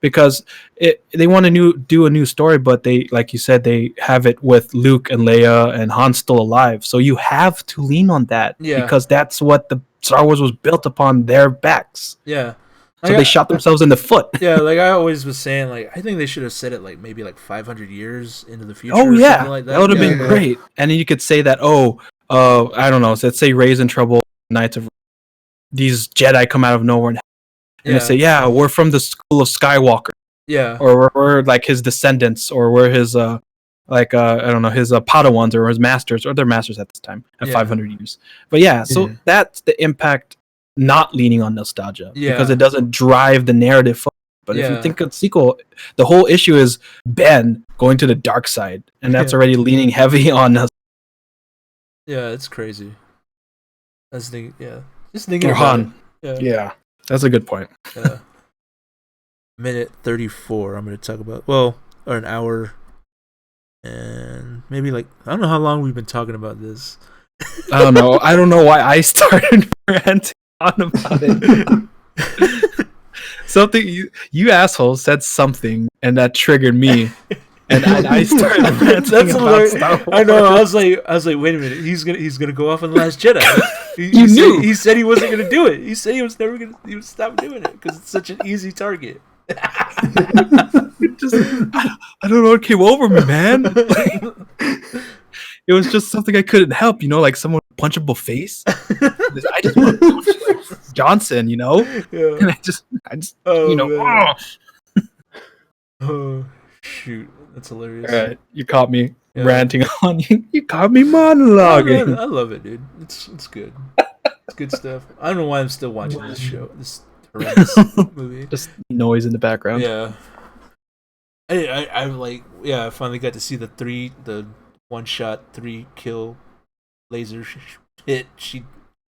because they want to do a new story, but they, like you said, they have it with Luke and Leia and Han still alive. So you have to lean on that because that's what the Star Wars was built upon, their backs. Yeah. So they shot themselves in the foot. Yeah, like I always was saying, like I think they should have said it like maybe like 500 years into the future. Oh yeah, like that would have been great. And then you could say that, I don't know. So let's say Rey's in trouble. Knights of these Jedi come out of nowhere and they say, yeah, we're from the school of Skywalker. Yeah, or we're like his descendants, or we're his I don't know, his Padawans or his masters, or their masters at this time at 500 years. But so that's the impact. Not leaning on nostalgia because it doesn't drive the narrative forward. But if you think of sequel, the whole issue is Ben going to the dark side, and that's already leaning heavy on us. Yeah, it's crazy. Just thinking about it. Yeah, that's a good point. Minute 34. I'm going to talk about or an hour, and maybe like I don't know how long we've been talking about this. I don't know. I don't know why I started ranting on about it. Something you assholes said something, and that triggered me, and I started ranting about Star Wars. I know. I was like, wait a minute. He's gonna go off on the Last Jedi. He said he wasn't gonna do it. He said he was never gonna. He would stop doing it because it's such an easy target. I don't know what came over me, man. It was just something I couldn't help, like someone with a punchable face. I just want to punch like Johnson, And I just Oh shoot, that's hilarious. All right, you caught me ranting on you. You caught me monologuing. Man, I love it, dude. It's good. It's good stuff. I don't know why I'm still watching this show. This horrendous movie. Just noise in the background. Yeah. I finally got to see the one-shot 3-kill laser hit she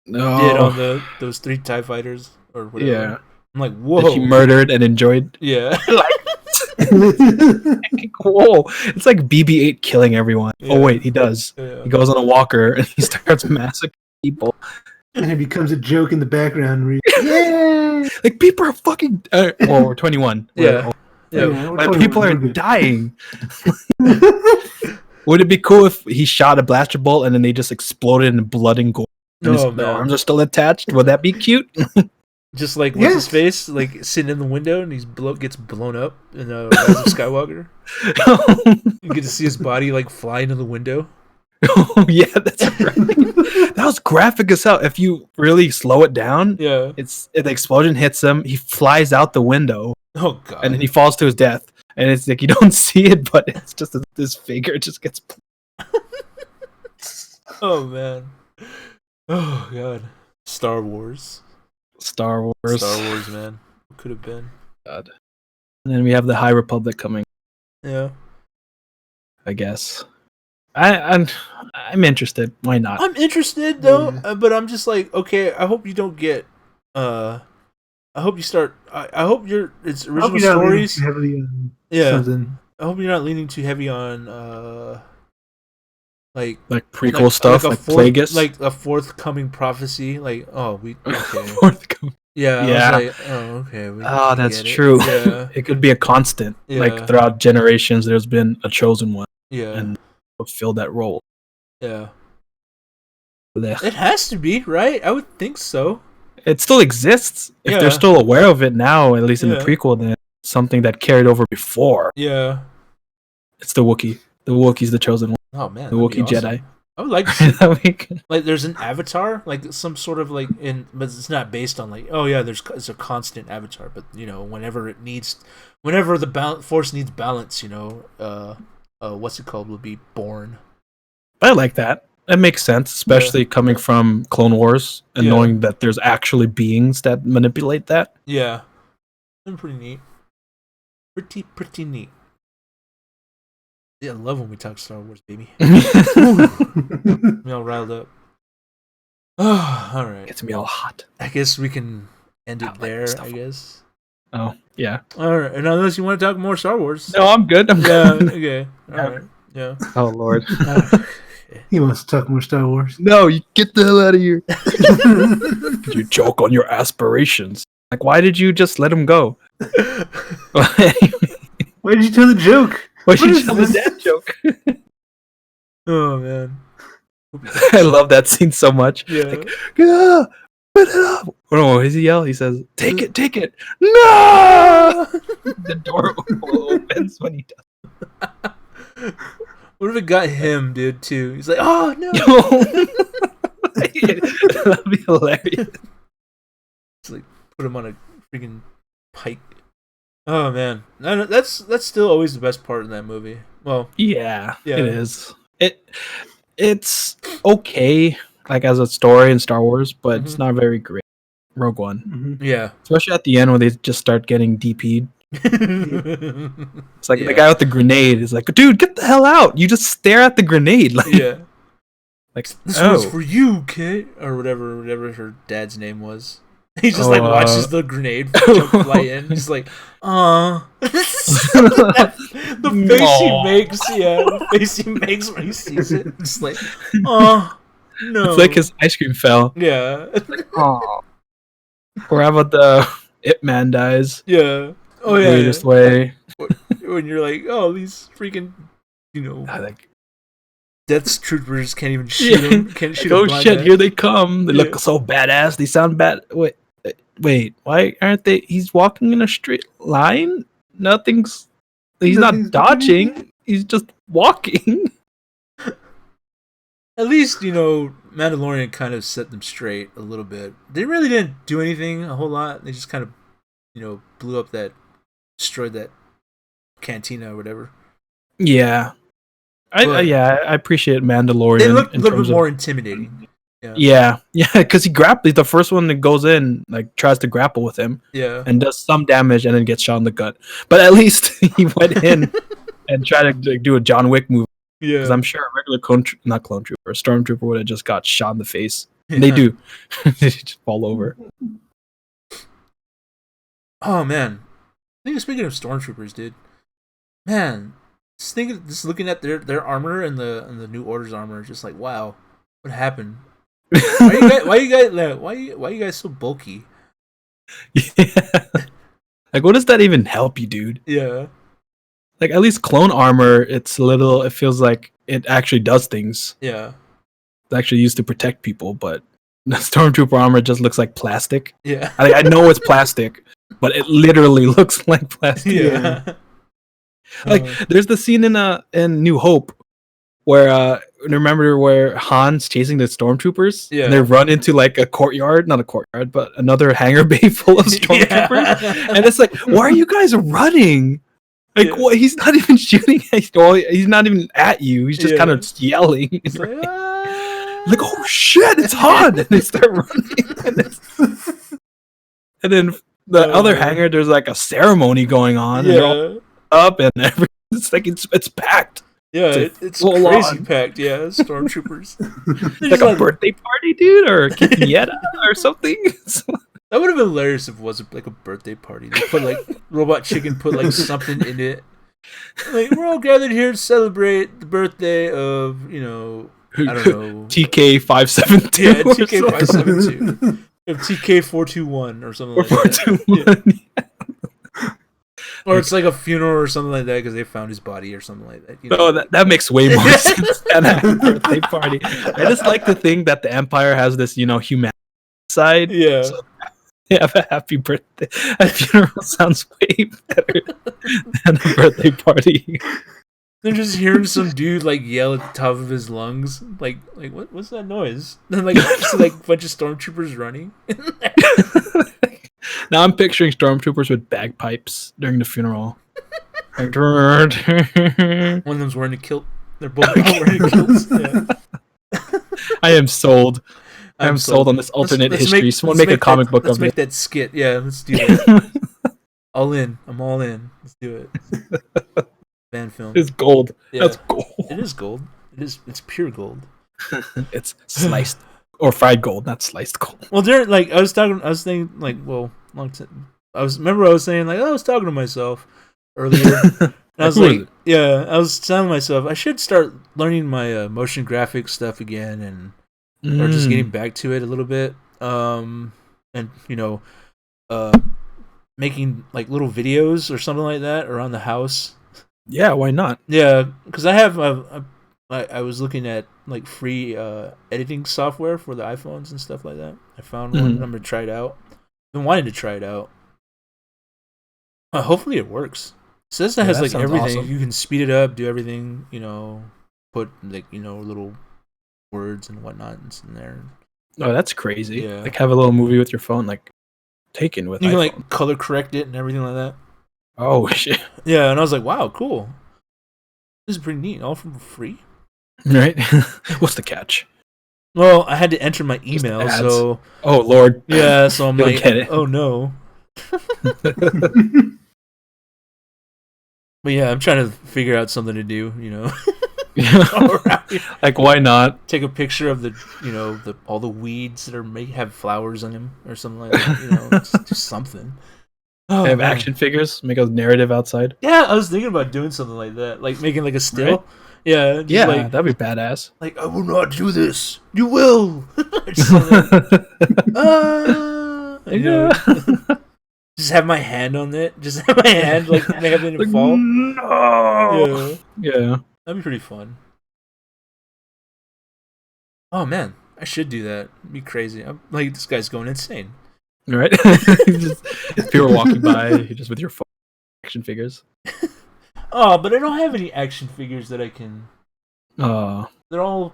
did on those 3 TIE fighters or whatever. Yeah. I'm like, whoa. That she murdered and enjoyed. Yeah. Whoa. It's like BB-8 killing everyone. Yeah. Oh, wait, he does. Yeah. He goes on a walker and he starts massacring people. And it becomes a joke in the background. Yeah. Like, people are fucking... we're 21. Yeah. Like, people are dying. Would it be cool if he shot a blaster bolt and then they just exploded in blood and gore? And his arms are still attached? Would that be cute? Just like what's his face, like sitting in the window and gets blown up in Rise of Skywalker. You get to see his body like fly into the window. Oh yeah, that's right. That was graphic as hell. If you really slow it down, the explosion hits him. He flies out the window. Oh god! And then he falls to his death. And it's like you don't see it, but it's just this figure just gets. Oh man! Oh god! Star Wars, man. What could have been? God. And then we have the High Republic coming. Yeah. I guess. I'm interested. Why not? I'm interested though, but I'm just like, okay. I hope you don't get. I hope you start. I hope it's original stories. Something. I hope you're not leaning too heavy on like prequel stuff, like Plagueis, like a forthcoming prophecy. Like, forthcoming. Yeah. I was like, okay. That's true. Yeah. It could be a constant. Yeah. Like throughout generations, there's been a chosen one. Yeah. And fulfill that role. Yeah. Blech. It has to be, right? I would think so. It still exists. If they're still aware of it now, at least in the prequel, then it's something that carried over before. Yeah. It's the Wookiee. The Wookiee's the chosen one. Oh man. The Wookiee awesome. Jedi. I would like to see, like there's an avatar, like some sort of but it's not based on it's a constant avatar, but whenever the force needs balance, what's it called will be born. I like that. That makes sense, especially coming from Clone Wars and knowing that there's actually beings that manipulate that. Yeah. It's pretty neat. Pretty neat. Yeah, I love when we talk Star Wars, baby. Me all riled up. Oh, all right. Gets me all hot. I guess we can end it there, I guess. Oh, yeah. All right. And unless you want to talk more Star Wars. No, I'm good. Okay. All right. Yeah. Oh, Lord. He wants to talk more Star Wars. No, you get the hell out of here. You joke on your aspirations. Like, why did you just let him go? Why did you tell the joke? Why did you tell the dad joke? Oh man, I love that scene so much. Yeah. Like, yeah, put it up. Oh, what does he yell? He says, "Take it, take it." No. The door opens when he does. What if it got him, dude? Too. He's like, "Oh no." That'd be hilarious. It's like put him on a freaking pike. Oh man, that's still always the best part in that movie. Well, yeah, it is. It's okay, like as a story in Star Wars, but it's not very great. Rogue One, yeah, especially at the end when they just start getting DP'd. It's like the guy with the grenade is like, dude, get the hell out! You just stare at the grenade, like, like this one's for you, kid, or whatever her dad's name was. He just watches the grenade fly in. He's like, the face he makes, the face he makes when he sees it. It's like, no. It's like his ice cream fell. Yeah. Oh. Or how about the Ip Man dies? Yeah. Oh yeah. Weirdest way. When you're like, oh, these freaking, Death Troopers can't even shoot him. Can't shoot him. Oh shit! Here they come. They look so badass. They sound bad. Wait, why aren't they? He's walking in a straight line. He's not dodging. He's just walking. At least, Mandalorian kind of set them straight a little bit. They really didn't do anything a whole lot. They just kind of, blew up destroyed that cantina or whatever. Yeah. I appreciate Mandalorian. They look a little bit more intimidating. Yeah, because he grapples. The first one that goes in, tries to grapple with him, and does some damage, and then gets shot in the gut. But at least he went in and tried to do a John Wick move. Yeah, because I'm sure a regular stormtrooper would have just got shot in the face. And they do. They just fall over. Oh man, I think speaking of stormtroopers, dude, man, just looking at their armor and the New Order's armor, just like, wow, what happened? Why you guys so bulky? Yeah. What does that even help you, dude? Yeah. At least clone armor, it feels like it actually does things. Yeah. It's actually used to protect people, but the stormtrooper armor just looks like plastic. Yeah. I know it's plastic, but it literally looks like plastic. Yeah. There's the scene in New Hope where remember where Han's chasing the stormtroopers? Yeah. And they run into a courtyard, not a courtyard, but another hangar bay full of stormtroopers. Yeah. And it's like, why are you guys running? What? He's not even shooting at you. He's not even at you. He's just kind of yelling. Oh shit, it's Han! And they start running. And then the other hangar, there's a ceremony going on. And they're all up and everything. It's packed. Yeah, it's crazy packed. Yeah, stormtroopers. It's a birthday party, dude, or a quinceañera or something. That would have been hilarious if it was a birthday party. They put Robot Chicken put something in it. We're all gathered here to celebrate the birthday of I don't know, TK572. Yeah, TK572. Of TK421 or something like that. 421. Yeah. Or it's a funeral or something like that because they found his body or something like that. Oh, that makes way more sense than a birthday party. I just like to think that the Empire has this, humanity side. Yeah. So they have a happy birthday. A funeral sounds way better than a birthday party. They're just hearing some dude yell at the top of his lungs, what's that noise? Then just a bunch of stormtroopers running. Now I'm picturing stormtroopers with bagpipes during the funeral. One of them's wearing a kilt. They're both wearing kilts. Yeah. I am sold. I'm sold on this alternate history. Someone make a comic book of it. Let's make that skit. Yeah, let's do that. All in. I'm all in. Let's do it. Fan film. It's gold. Yeah. That's gold. It is gold. It's pure gold. It's sliced or fried gold, not sliced gold. Well, there, I was thinking, long time. I was saying, I was talking to myself earlier. And I was I was telling myself I should start learning my motion graphics stuff again, or just getting back to it a little bit. And making like little videos or something like that around the house. Yeah, why not? Yeah, because I have I was looking at like free editing software for the iPhones and stuff like that. I found one and I'm gonna try it out. I've been wanting to try it out. Hopefully it works. It says that has like everything. Awesome. You can speed it up, do everything, put like, little words and whatnot in there. Oh, that's crazy. Yeah. Like have a little movie with your phone, like taken with. You can like color correct it and everything like that. Oh shit. Yeah, and I was like, wow, cool. This is pretty neat. All from free. Right? What's the catch? Well, I had to enter my email, so. Oh Lord. Yeah, so I'm like, oh no. But yeah, I'm trying to figure out something to do, Like why not? Take a picture of the all the weeds that have flowers on them or something like that. Just something. They have action figures. Make a narrative outside. Yeah, I was thinking about doing something like that, like making like a still. Right? Yeah, like, that'd be badass. Like, I will not do this. You will. Just have my hand on it. Just have my hand like having it fall. No. Yeah. That'd be pretty fun. Oh man, I should do that. It'd be crazy. I'm like, this guy's going insane. Right? People are walking by, you're just with your phone, action figures. Oh, but I don't have any action figures that I can. Oh. They're all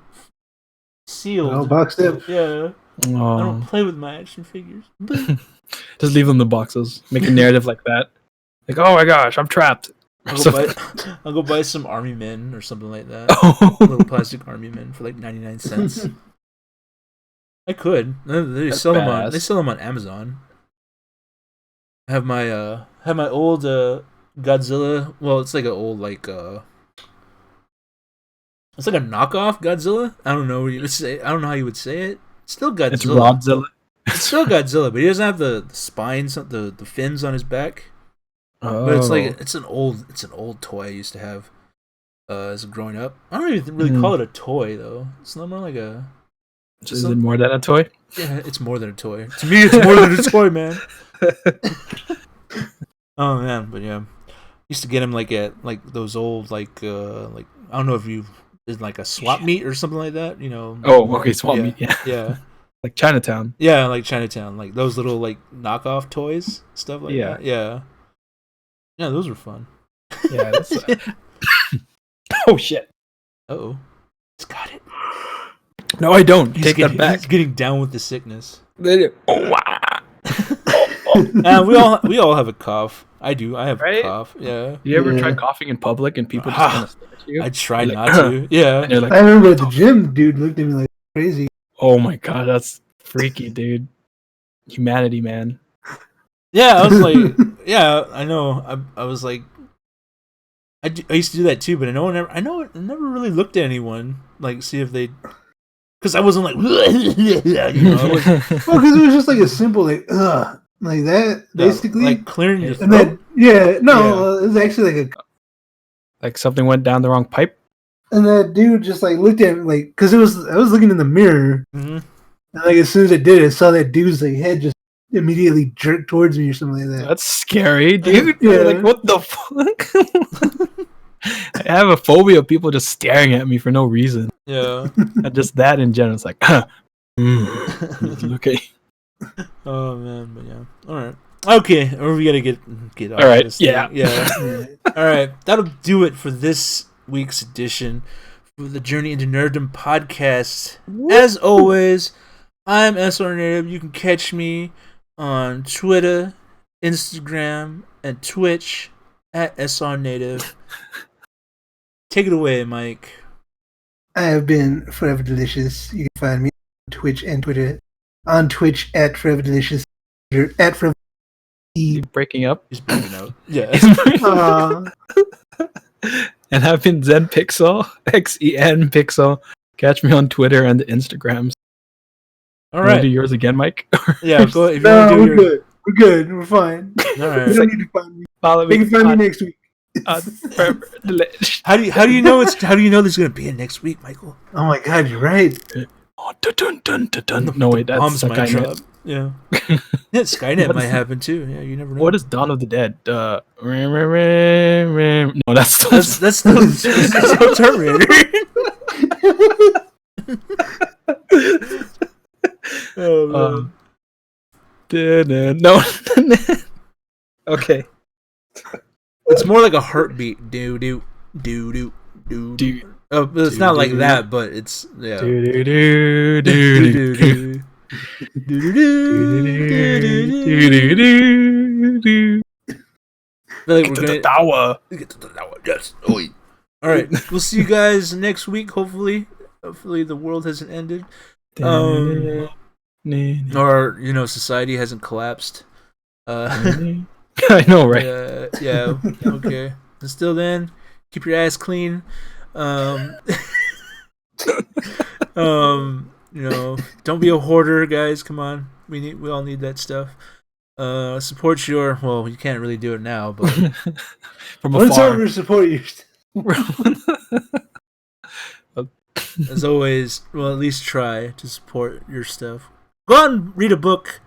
sealed. All boxed up. Yeah. Oh. I don't play with my action figures. Just leave them in the boxes. Make a narrative like that. Like, oh my gosh, I'm trapped. I'll go buy some army men or something like that. Little plastic army men for like 99 cents. I could. They sell them on Amazon. I have my old Godzilla. Well, it's like an old it's like a knockoff Godzilla. I don't know what you would say. I don't know how you would say it. It's still Godzilla. It's Rodzilla. It's still Godzilla, but he doesn't have the spines, the fins on his back. Oh. But it's like it's an old toy I used to have as growing up. I don't even really call it a toy though. It's not more like a. Is it more than a toy? Yeah, it's more than a toy. To me, it's more than a toy, man. Oh man, but yeah, used to get him like at like those old like I don't know if you did like a swap meet or something like that, Oh, okay, swap meet, yeah. Yeah. Like Chinatown. Yeah, like Chinatown, like those little like knockoff toys, stuff like that. Yeah. Yeah, those were fun. Yeah. That's, oh shit. Uh-oh. He's got it. No, I don't. Take that back. He's getting down with the sickness. Oh, wow. We all have a cough. I do. I have a cough. Yeah. You ever try coughing in public and people just kind of stare at you? I try not to. Yeah. I remember at the gym, dude looked at me like crazy. Oh my god, that's freaky, dude. Humanity, man. Yeah, I was like, yeah, I know. I was like, I used to do that too, but I never really looked at anyone like see if they, because I wasn't like, well, because it was just like a simple like that basically, like clearing your throat. And then, it was actually like something went down the wrong pipe. And that dude just like looked at me like, because I was looking in the mirror, and like as soon as I did it, I saw that dude's like head just immediately jerk towards me or something like that. That's scary, dude. Yeah. Like, what the fuck? I have a phobia of people just staring at me for no reason. Yeah. And just that in general. It's like, okay. Oh, man. But yeah. All right. Okay. Or we got to get off all right. this Yeah. thing. Yeah. All right. That'll do it for this week's edition of the Journey into Nerdom podcast. As always, I'm SR Native. You can catch me on Twitter, Instagram, and Twitch at SR Native. Take it away, Mike. I have been Forever Delicious. You can find me on Twitch and Twitter. On Twitch at Forever Delicious. At Forever. Breaking up? He's breaking out. Yeah. And I've been Zen Pixel, XEN Pixel. Catch me on Twitter and the Instagrams. All right. Do yours again, Mike? Yeah, go ahead. We're good. We're good. We're fine. All right. You don't need to find me. Follow me. You can find me next week. How do you know there's gonna be a next week, Michael? Oh my god, you're right. Oh, dun, dun, dun, dun, dun. No wait, that's my job. Yeah. Yeah, Skynet might happen too. Yeah, you never know. What is Dawn of the Dead? No, that's still Terminator. Oh man. No. Okay. It's more like a heartbeat. Do do do do do do. Oh, but it's not like that, but it's yeah. Do do do do do do. Get to the tower. Yes. All right. We'll see you guys next week. Hopefully the world hasn't ended. Or society hasn't collapsed. I know, right? Yeah. Okay. Until then, keep your ass clean. Don't be a hoarder, guys. Come on, we all need that stuff. Support your. Well, you can't really do it now, but from afar, support you. As always, well, at least try to support your stuff. Go out and read a book.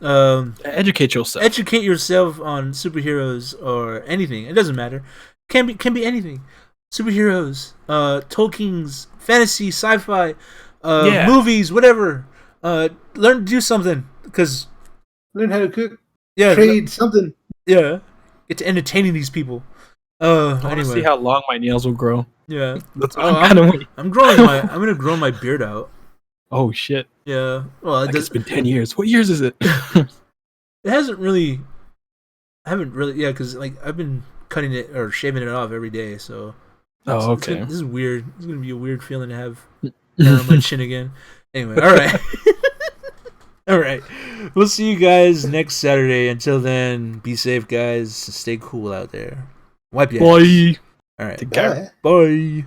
Educate yourself. Educate yourself on superheroes or anything. It doesn't matter. Can be anything. Superheroes, Tolkien's fantasy, sci-fi, movies, whatever. Learn to do something because learn how to cook. Yeah, trade something. Yeah, get to entertaining these people. I want to see how long my nails will grow. Yeah, I'm growing I'm gonna grow my beard out. Oh shit. Yeah. Well, it's been 10 years. What years is it? It hasn't really. I haven't really. Yeah, because I've been cutting it or shaving it off every day. So. Oh, okay. This is weird. It's gonna be a weird feeling to have on my chin again. Anyway, all right. All right. We'll see you guys next Saturday. Until then, be safe, guys. Stay cool out there. Wipe your ass. Bye. All right. Take care. Bye.